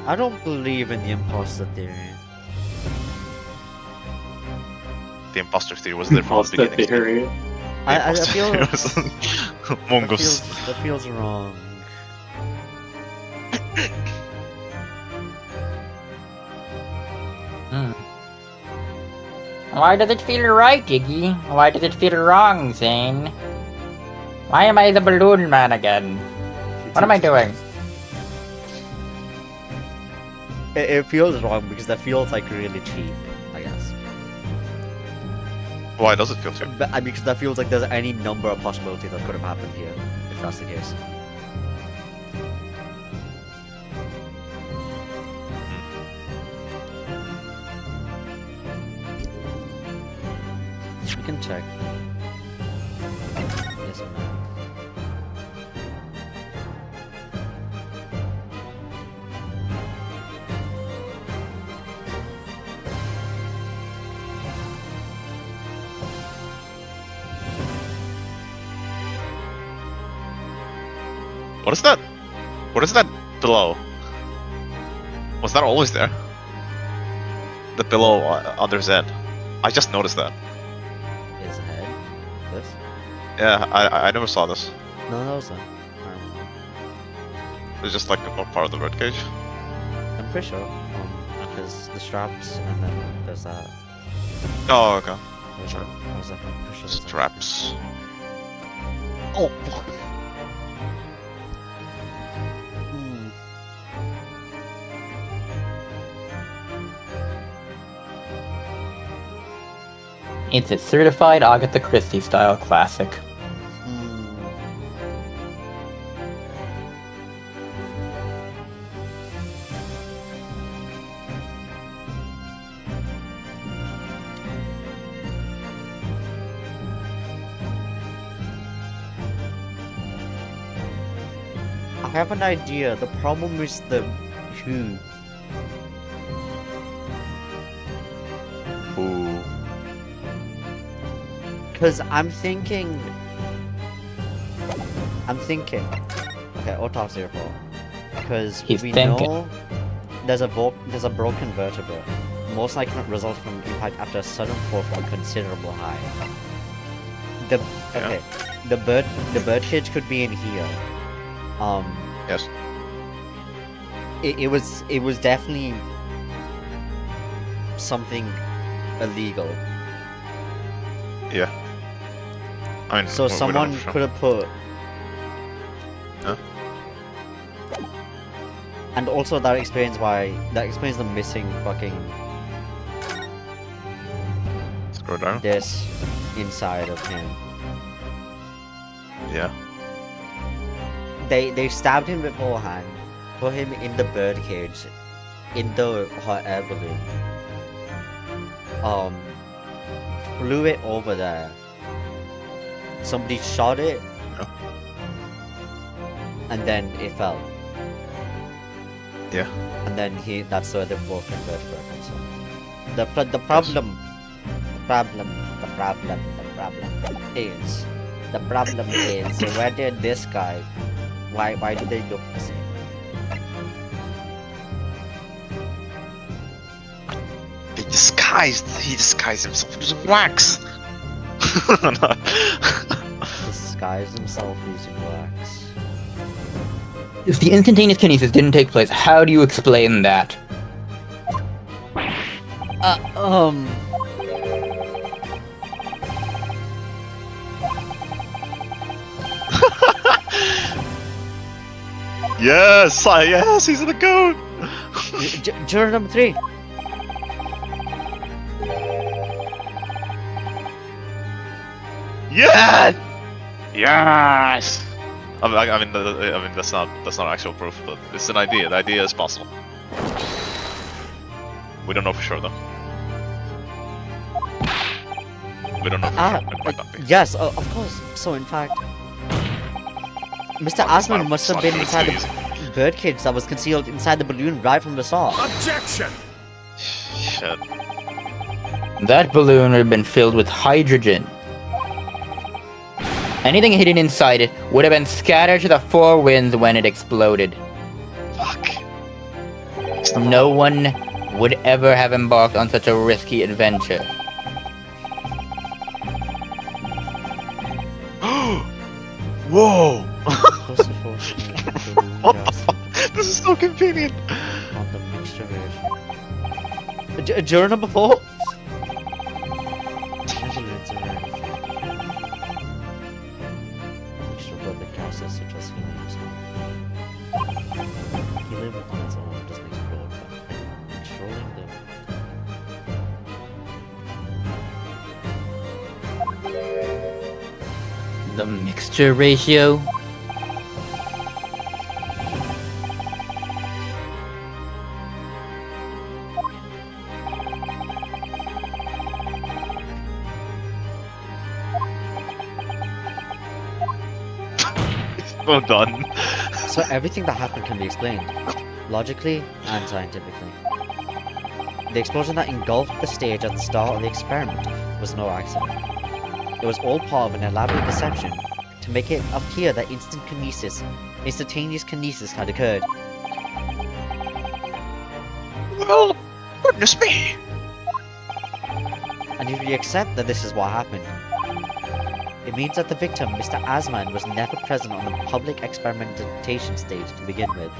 I don't believe in the imposter theory. The imposter theory was there from the Imposter beginning. theory. I Imposter feel theory was mongoose. that feels wrong. Why does it feel right, Iggy? Why does it feel wrong, Zane? Why am I the balloon man again? What am I doing? It feels wrong because that feels like really cheap, I guess. Why does it feel cheap? But because that feels like there's any number of possibilities that could have happened here, if that's the case. We can check. Yes, ma'am. What is that? What is that below? Was that always there? The pillow on their head. I just noticed that. His head? This? Yeah, I never saw this. No, that was not. It's just like a part of the birdcage. I'm pretty sure. Because the straps and then there's that. Oh, okay. There's that. I was like, I'm pretty sure there's that. Straps. Oh, fuck. Hmm. It's a certified Agatha Christie style classic. I have an idea. The problem is the who. Ooh. Because I'm thinking. Okay, autopsy report. Because He's we thinking. know there's a broken vertebra, most likely resulting from impact after a sudden fall from a considerable height. The bird cage could be in here. Yes. It was definitely something illegal. Yeah. I mean, So we don't someone know for could have put. Huh? And also that explains the missing fucking Rodaro? this inside of him. Yeah. They stabbed him beforehand, put him in the birdcage, in the hot air balloon. Flew it over there. Somebody shot it, Yeah. and then it fell. Yeah. And then that's where the broken vertebra comes from. The problem is where did this guy? Why do they look the same? He disguised himself using wax. Disguise himself using wax. If the instantaneous kinesis didn't take place, how do you explain that? Yes, yes, he's the goat. Juror number 3. Yes. Yes. I mean, that's not actual proof, but it's an idea. The idea is possible. We don't know for sure though. We don't know for sure. It might not be. Yes, of course. So in fact, Mr. Asman must have been inside the birdcage that was concealed inside the balloon right from the start. Objection! Shit. That balloon would have been filled with hydrogen. Anything hidden inside it would have been scattered to the four winds when it exploded. Fuck. No one would ever have embarked on such a risky adventure. Whoa! Supposed to force him to the balloon What the gas fuck? This is so convenient. on the mixture version. Juror number 4. Balloons are very mixture of what the gases suggest he lives on. He lives on its own, just makes it grow back. Controlling The mixture ratio? Well done. So everything that happened can be explained, logically and scientifically. The explosion that engulfed the stage at the start of the experiment was no accident. It was all part of an elaborate deception to make it appear that instantaneous kinesis had occurred. Well, goodness me. And if you accept that this is what happened, it means that the victim, Mr. Asman, was never present on the public experimentation stage to begin with.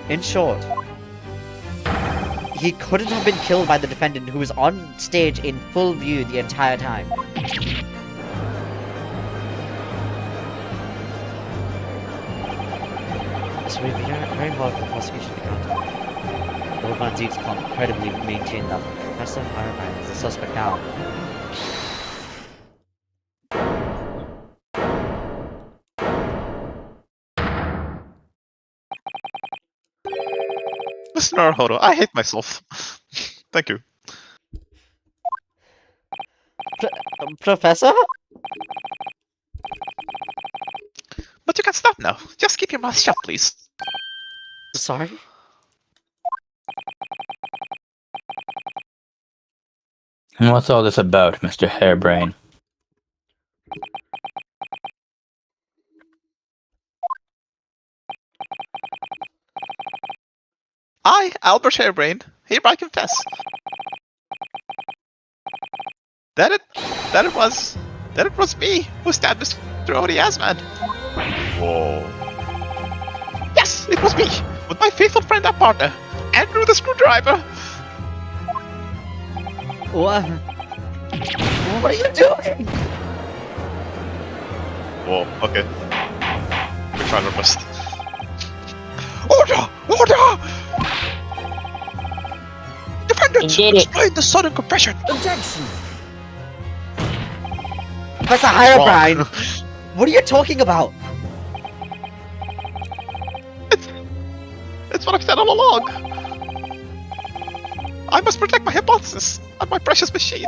In short, he couldn't have been killed by the defendant who was on stage in full view the entire time. This would be very hard for the prosecution to counter. Lord Van Zieks can't credibly maintain that Professor Ironman is the suspect now. Mr. Naruhodo, I hate myself. Thank you. Professor? But you can stop now. Just keep your mouth shut, please. Sorry? And what's all this about, Mr. Hairbrain? I, Albert Hairbrain, hereby confess that it was me who stabbed Mr. Odi Asman. Whoa. Yes, it was me, with my faithful friend and partner, Andrew the Screwdriver. What? What are you doing? Whoa, okay. We're trying our best. Order! Order! words did to it. explain the sudden compression. Objection. Professor Wrong. Herobrine, what are you talking about? It's what I've said all along. I must protect my hypothesis and my precious machine.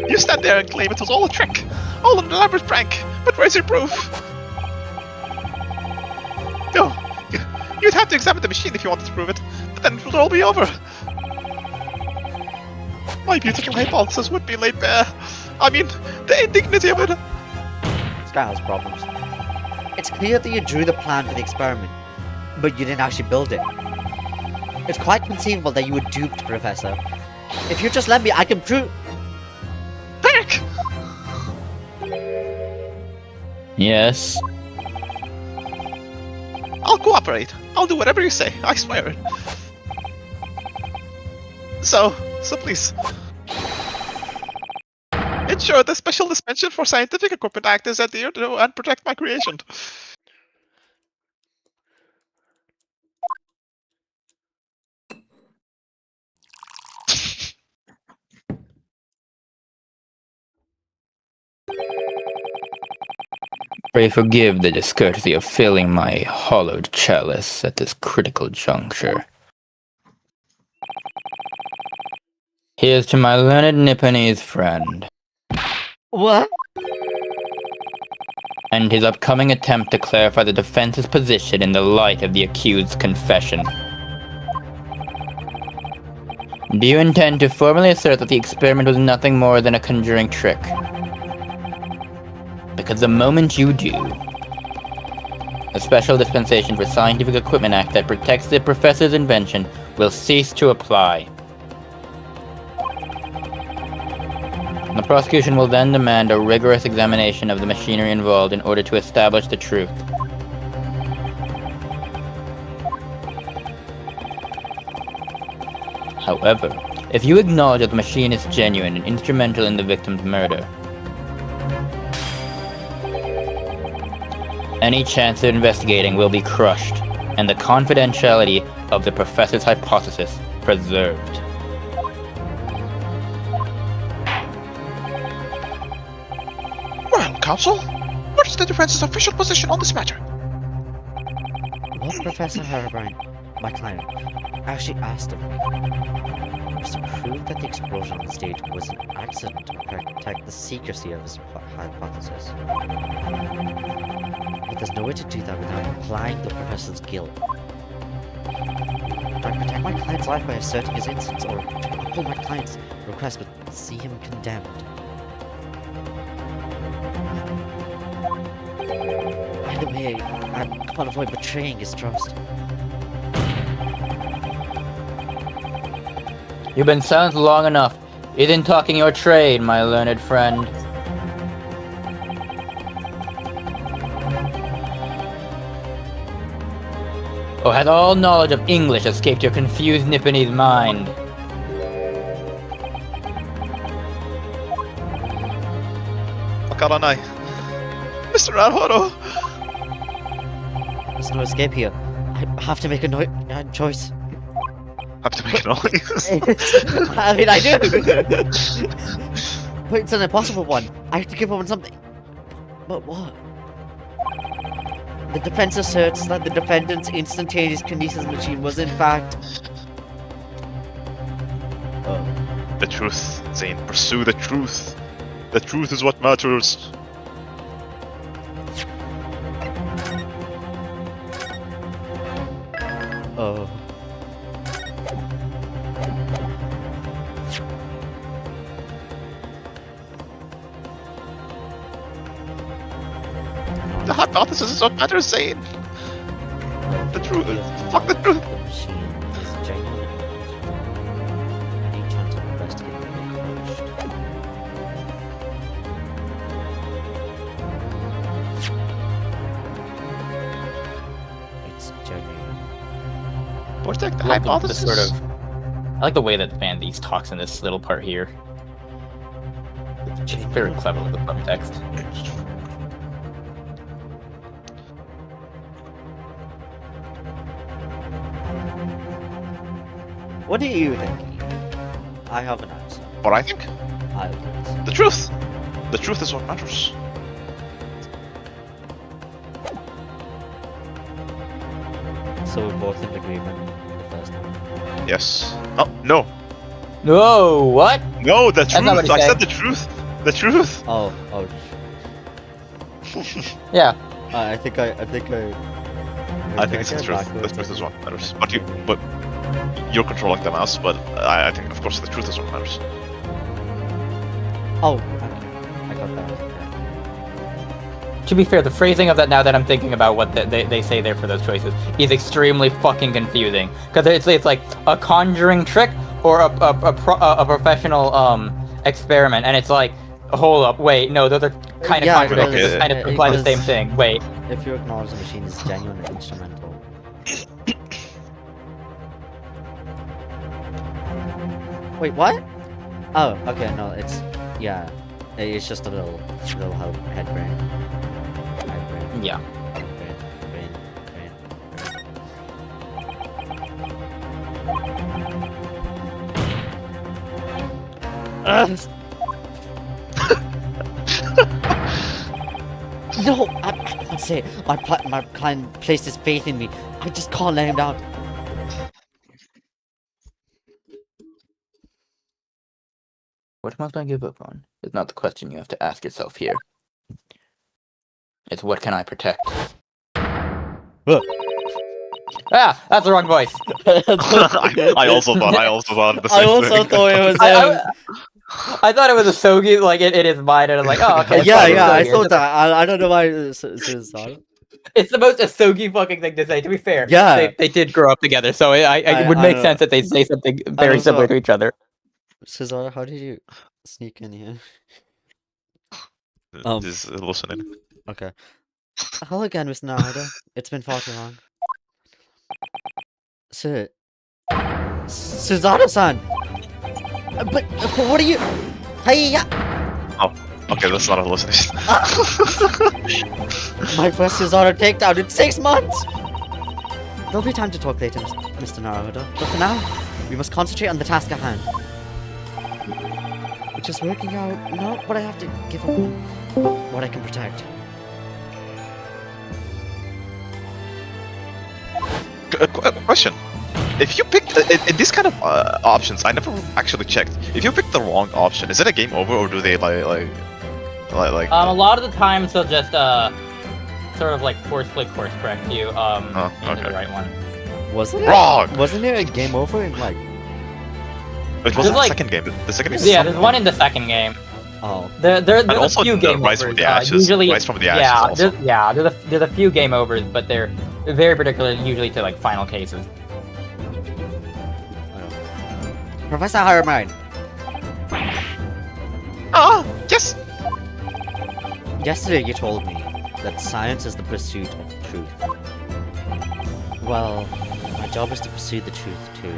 You stand there and claim it was all a trick, all an elaborate prank, but where's your proof? No, you'd have to examine the machine if you wanted to prove it, but then it would all be over. My beautiful hypothesis would be laid bare. I mean, the indignity of it. This guy has problems. It's clear that you drew the plan for the experiment, but you didn't actually build it. It's quite conceivable that you were duped, Professor. If you just let me, I can prove. Back! Yes. I'll cooperate. I'll do whatever you say. I swear it. So please. Ensure the Special Dimension for Scientific Equipment Act is adhered to and protect my creation. Pray forgive the discourtesy of filling my hollowed chalice at this critical juncture. Here's to my learned Nipponese friend, What? and his upcoming attempt to clarify the defense's position in the light of the accused's confession. Do you intend to formally assert that the experiment was nothing more than a conjuring trick? Because the moment you do, a special dispensation for Scientific Equipment Act that protects the professor's invention will cease to apply. The prosecution will then demand a rigorous examination of the machinery involved in order to establish the truth. However, if you acknowledge that the machine is genuine and instrumental in the victim's murder, any chance of investigating will be crushed, and the confidentiality of the professor's hypothesis preserved. Well, counsel, what is the defense's official position on this matter? Well, Professor Herobrine, my client, actually asked him was to prove that the explosion on the stage was an accident to protect the secrecy of his hypothesis. But there's no way to do that without implying the professor's guilt. Do I protect my client's life by asserting his innocence, or do I uphold my client's request but see him condemned? Either way, I can't avoid betraying his trust. You've been silent long enough. Isn't talking your trade, my learned friend. Or has all knowledge of English escaped your confused Nipponese mind? Wakaranai. Mr. Arhoro! There's no escape here. I have to make a choice. Have to make a noise. I mean, I do. But it's an impossible one. I have to give up on something. But what? The defense asserts that the defendant's instantaneous kinesis machine was in fact... The truth, Zane. Pursue the truth. The truth is what matters. Oh. The hypothesis is what matters, Zane. The truth. Fuck the truth. The machine is genuine. Any chance of investigating it crushed. It's genuine. Protect the I like the hypothesis. sort of. I like the way that Van These talks in this little part here. It's very clever with the subtext. What do you think? I have an answer. What I think? I have an answer. The truth. The truth is what matters. So we're both in agreement with the first one. Yes. Oh no. No, what? No, the That's not what truth. he I said. said the truth. The truth. Oh. Yeah. I think I. I think it's the truth. The truth is what matters. But you're controlling the mouse. But I think, of course, the truth is what matters. Oh, okay. I got that. To be fair, the phrasing of that, now that I'm thinking about what they say there for those choices, is extremely fucking confusing. Because it's like a conjuring trick or a professional experiment, and it's like, hold up, wait, no, those are kind of Yeah, contradictory. because- They kind of imply the same because- thing. Wait, If you acknowledge the machine is genuine and instrumental. Wait, what? Oh, okay, no, it's yeah, it's just a little head brain. Head brain. yeah. Brain. Ugh. No, I can't say it. My client placed his faith in me. I just can't let him down. What must I give up on? Is not the question you have to ask yourself here. It's what can I protect? Ah, that's the wrong voice. I also thought the same I also thing. thought it was. I thought it was a Sogi, like it is mine, and I'm like, oh, okay. it's Yeah, probably yeah, I Asogi. thought that. I don't know why it's It's the most Asogi fucking thing to say. To be fair, Yeah. they did grow up together, so it would I make don't sense that they say something very also- similar to each other. Cesar, how did you sneak in here? He's hallucinating. Okay. Hello again, Mr. Naruto. It's been far too long. Suzaru-san! But what are you? Hey, yeah. Okay, that's not a hallucination. My first Suzaru takedown in 6 months! There'll be time to talk later, Mr. Naruto. But for now, we must concentrate on the task at hand. Which is working out not what I have to give up, but what I can protect. Question. If you picked in this kind of options, I never actually checked. If you pick the wrong option, is it a game over, or do they like? A lot of the times they'll just sort of like forcefully course correct you into okay. the right one. Wasn't it? Wrong! Wasn't it a game over in like? It was There's the like- second game. The second game. Yeah, there's one in the second game. Oh. There's also a few the game Rise overs. from the Ashes. Usually, Rise from the Ashes yeah, also. there's a few game overs, but they're very particular, usually to like final cases. Professor Harriman, Ah, yes. yesterday you told me that science is the pursuit of truth. Well, my job is to pursue the truth too.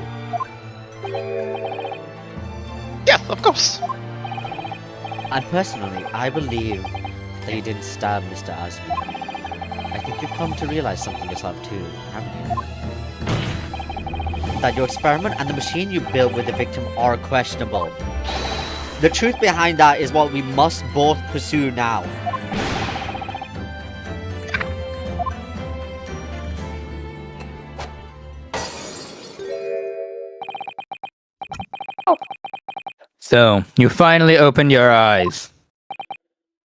Yeah, of course. And personally, I believe that you didn't stab Mr. Asmi. I think you've come to realize something yourself too, haven't you? That your experiment and the machine you built with the victim are questionable. The truth behind that is what we must both pursue now. So you finally opened your eyes.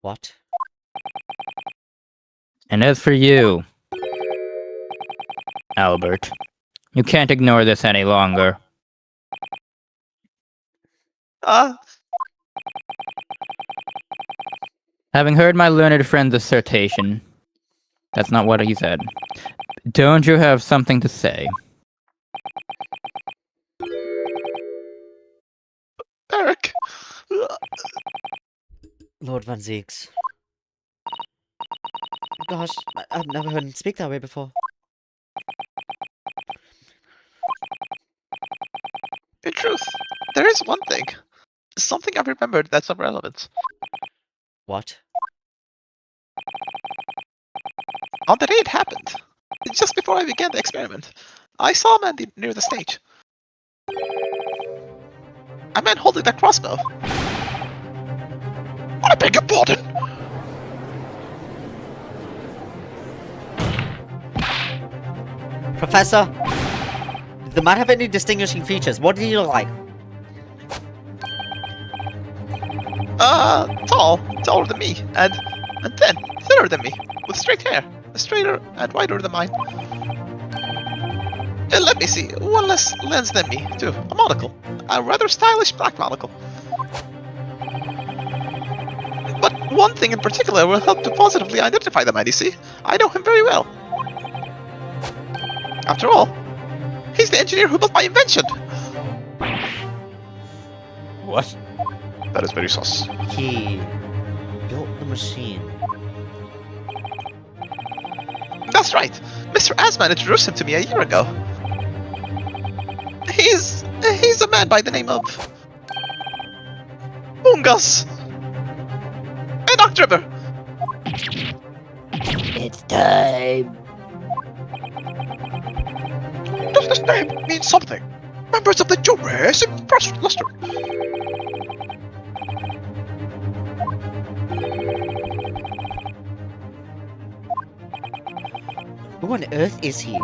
What? And as for you, Albert, you can't ignore this any longer. Having heard my learned friend's dissertation, that's not what he said. Don't you have something to say? Eric. Lord Van Zeeks. Gosh, I've never heard him speak that way before. In truth, there is one thing. Something I've remembered that's of relevance. What? On the day it happened, just before I began the experiment, I saw a man near the stage. A man holding that crossbow. I beg your pardon. Professor, did the man have any distinguishing features? What did he look like? Taller than me, and thinner than me, with straight hair, straighter and wider than mine. Let me see, one less lens than me, too. A monocle, a rather stylish black monocle. But one thing in particular will help to positively identify the man, you see. I know him very well. After all, he's the engineer who built my invention. What? That is very sus. He built the machine. That's right. Mr. Asman introduced him to me a year ago. He's a man by the name of Bungus. Hey, Dr. River. It's time. Does this name mean something? Members of the Jurassic Press Luster. Who on earth is he?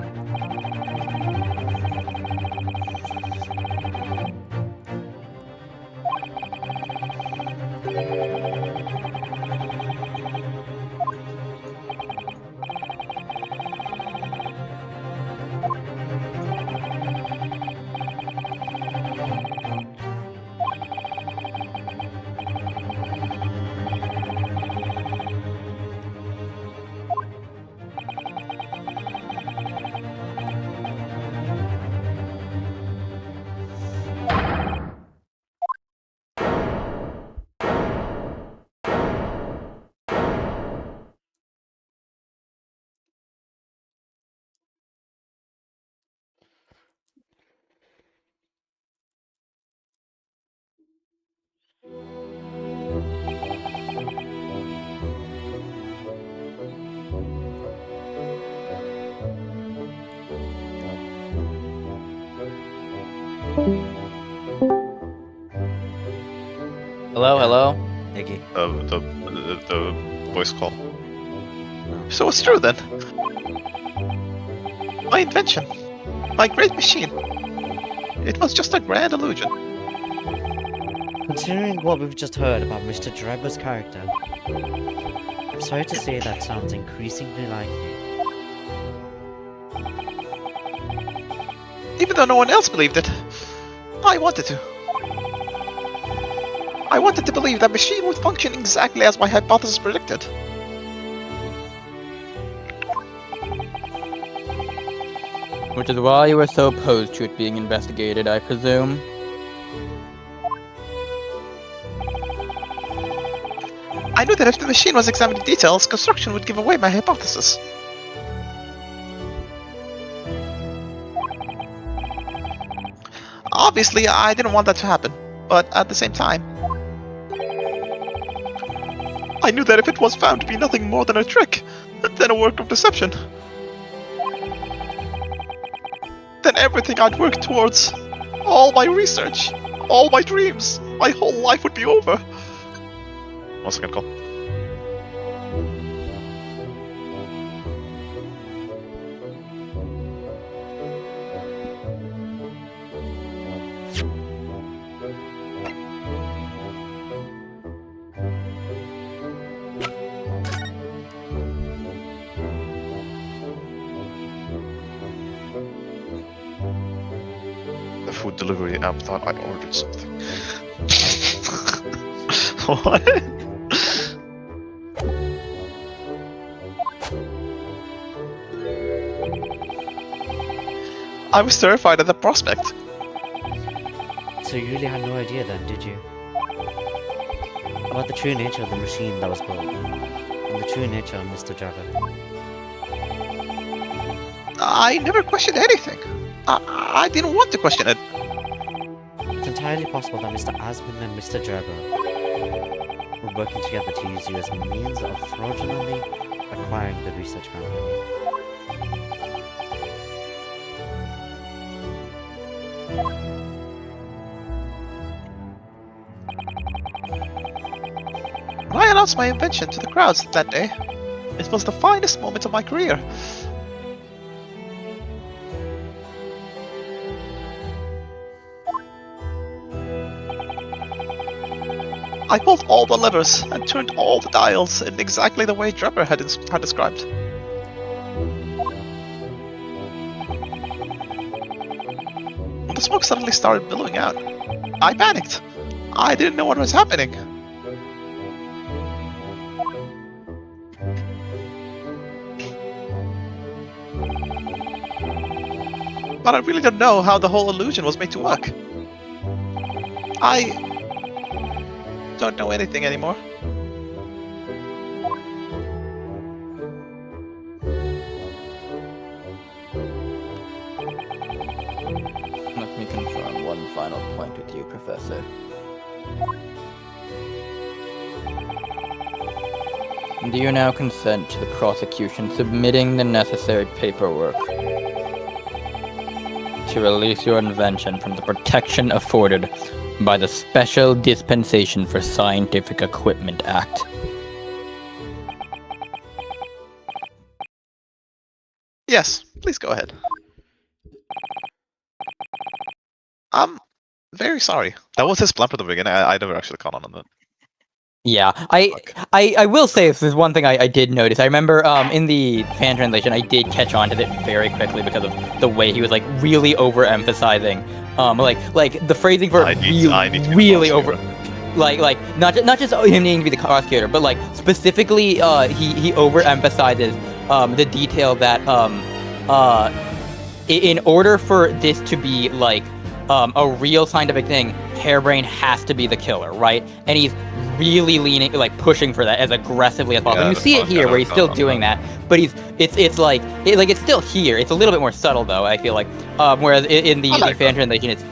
Hello, hello. Iggy. The voice call. So it's true then. My invention. My great machine. It was just a grand illusion. Considering what we've just heard about Mr. Drebber's character, I'm sorry to say that sounds increasingly likely. Even though no one else believed it, I wanted to. I wanted to believe that machine would function exactly as my hypothesis predicted. Which is why you were so opposed to it being investigated, I presume. I knew that if the machine was examined in detail, its construction would give away my hypothesis. Obviously, I didn't want that to happen, but at the same time, I knew that if it was found to be nothing more than a trick, then a work of deception, then everything I'd worked towards, all my research, all my dreams, my whole life would be over. 1 second call. The food delivery app thought I ordered something. What? I was terrified at the prospect. So you really had no idea then, did you? About the true nature of the machine that was built, and the true nature of Mr. Jabber. I never questioned anything. I didn't want to question it. It's entirely possible that Mr. Asman and Mr. Jabber were working together to use you as a means of fraudulently acquiring the research company. announced my invention to the crowds that day. It was the finest moment of my career. I pulled all the levers and turned all the dials in exactly the way Drebber had described. When the smoke suddenly started billowing out, I panicked. I didn't know what was happening. But I really don't know how the whole illusion was made to work. I don't know anything anymore. Let me confirm one final point with you, Professor. Do you now consent to the prosecution submitting the necessary paperwork to release your invention from the protection afforded by the Special Dispensation for Scientific Equipment Act? Yes, please go ahead. I'm very sorry. That was his plan from the beginning. I never actually caught on that. Yeah, I will say this is one thing I did notice. I remember in the fan translation I did catch on to it very quickly because of the way he was like really overemphasizing like the phrasing for I need to be the really over prosecutor. like not just him needing to be the prosecutor, but like specifically he overemphasizes the detail that in order for this to be like a real scientific thing, Hairbrain has to be the killer, right? And he's really leaning, like pushing for that as aggressively as possible. Yeah, And you see it here where he's still doing that, but it's still here. It's a little bit more subtle though, I feel like. Whereas in the fan translation, it's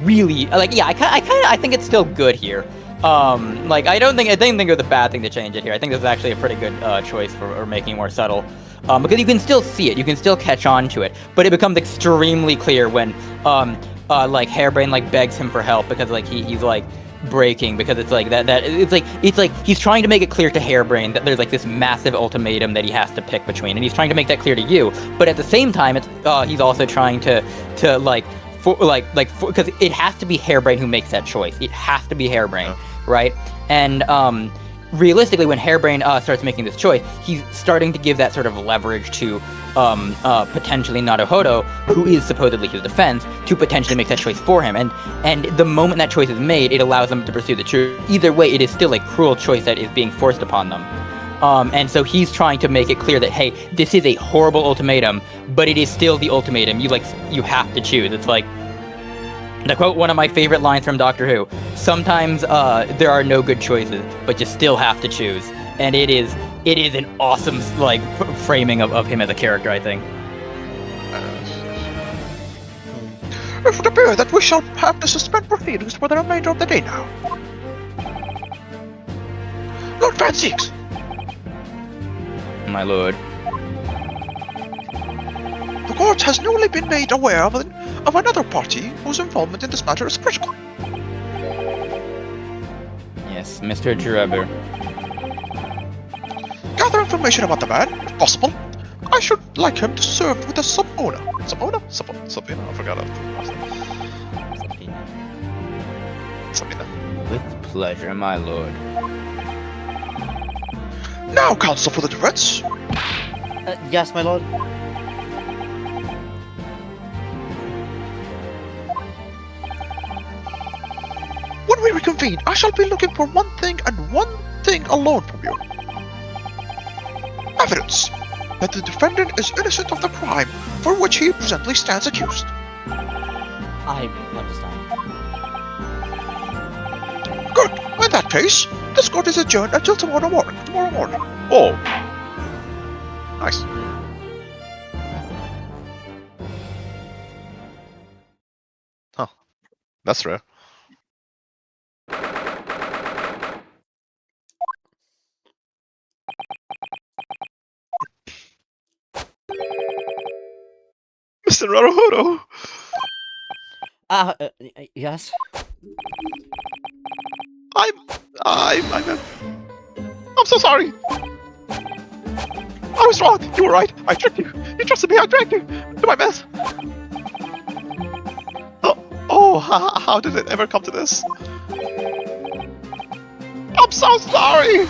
really like, yeah, I think it's still good here. Like I didn't think it was a bad thing to change it here. I think this is actually a pretty good choice for making it more subtle. Because you can still see it, you can still catch on to it, but it becomes extremely clear when like Hairbrain like begs him for help because like he's like breaking because it's like that it's like he's trying to make it clear to Hairbrain that there's like this massive ultimatum that he has to pick between, and he's trying to make that clear to you, but at the same time it's he's also trying to because it has to be Hairbrain who makes that choice. It has to be Hairbrain, right? And realistically, when Hairbrain starts making this choice, he's starting to give that sort of leverage to potentially Naruhodo, who is supposedly his defense, to potentially make that choice for him. And the moment that choice is made, it allows them to pursue the truth. Either way, it is still a cruel choice that is being forced upon them. And so he's trying to make it clear that, hey, this is a horrible ultimatum, but it is still the ultimatum. You have to choose. It's like, to quote one of my favorite lines from Doctor Who, sometimes there are no good choices, but you still have to choose. And it is an awesome like framing of him as a character, I think. It would appear that we shall have to suspend proceedings for the remainder of the day now. Lord Van Zieks! My lord. The court has newly been made aware of another party whose involvement in this matter is critical. Yes, Mr. Drebber. Gather information about the man, if possible. I should like him to serve with a subpoena. Subpoena? I forgot Subpoena. With pleasure, my lord. Now, counsel for the defense. Yes, my lord. When we reconvene, I shall be looking for one thing and one thing alone from you. Evidence that the defendant is innocent of the crime for which he presently stands accused. I understand. Good. In that case, this court is adjourned until tomorrow morning. Oh. Nice. Huh. That's rare. Mr. Naruhodo! Yes? I'm so sorry. I was wrong. You were right. I tricked you. You trusted me. I dragged you to my mess. Oh, how did it ever come to this? I'm so sorry.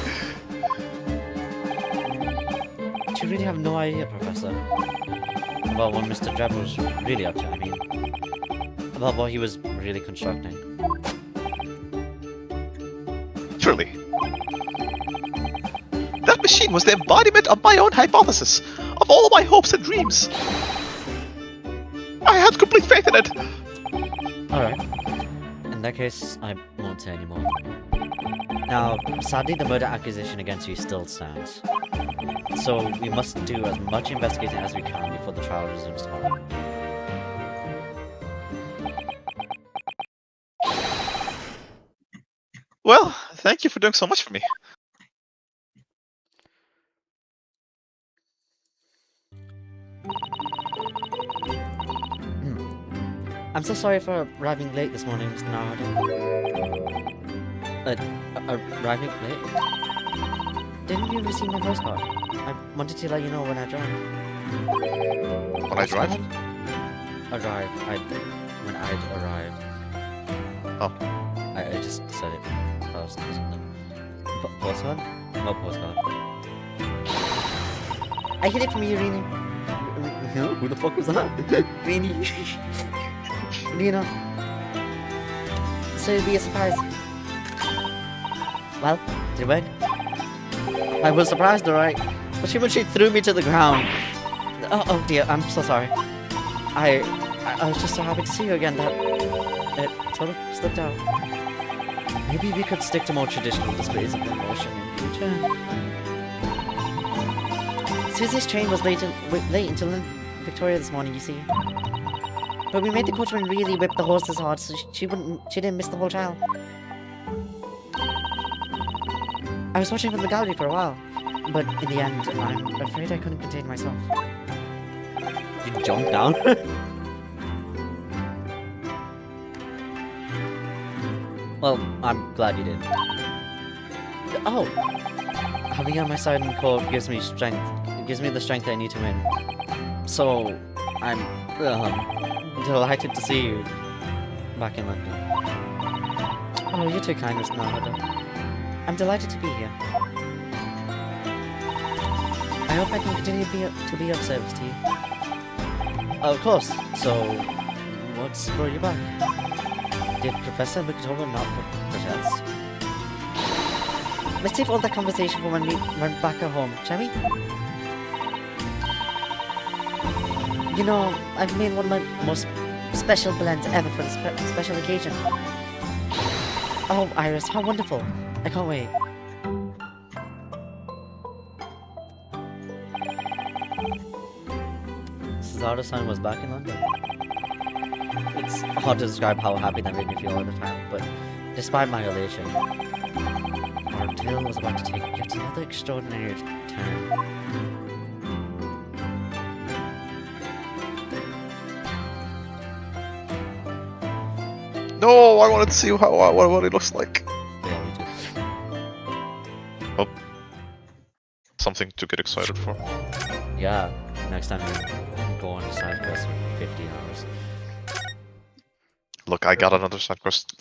You really have no idea, Professor, about what Mr. Dredd was really up to, I mean. About what he was really constructing. Truly. That machine was the embodiment of my own hypothesis, of all my hopes and dreams. I had complete faith in it. Alright. In that case, I won't say anymore. Now, sadly, the murder accusation against you still stands. So, we must do as much investigating as we can before the trial resumes tomorrow. Well, thank you for doing so much for me. I'm so sorry for arriving late this morning, Mr. Narada. Arriving late? Didn't you receive my postcard? I wanted to let you know when I drive. When I drive? When I'd arrive. Oh. I just said it. Postcard? No postcard. I hid it from you, Rini. Who the fuck was that? Rini. Lena. So it'll be a surprise. Well, did it work? I was surprised, alright. Especially when she threw me to the ground. Oh dear, I'm so sorry. I was just so happy to see you again that it sort of slipped out. Maybe we could stick to more traditional displays of emotion in future. Susie's train was late until Victoria this morning, you see. But we made the coachman really whip the horses hard so she didn't miss the whole trial. I was watching from the gallery for a while, but in the end, I'm afraid I couldn't contain myself. You jumped down? Well, I'm glad you did. Oh! Having you on my side in court gives me strength. It gives me the strength I need to win. So, I'm delighted to see you back in London. Oh, you're too kind, Mr. Narada. I'm delighted to be here. I hope I can continue to be of service to you. Of course. So, what's brought you back? Did Professor Mikotomo not protest? Let's save all that conversation for when we run back at home, shall we? You know, I've made one of my most special blends ever for this special occasion. Oh, Iris, how wonderful. I can't wait. Cesaro-san was back in London. It's hard to describe how happy that made me feel at the time, but despite my elation, our tale was about to take yet another extraordinary turn. No, I wanted to see what it looks like. Yeah, we did. Something to get excited for. Yeah, next time we go on a side quest for 50 hours. Look, I got another side quest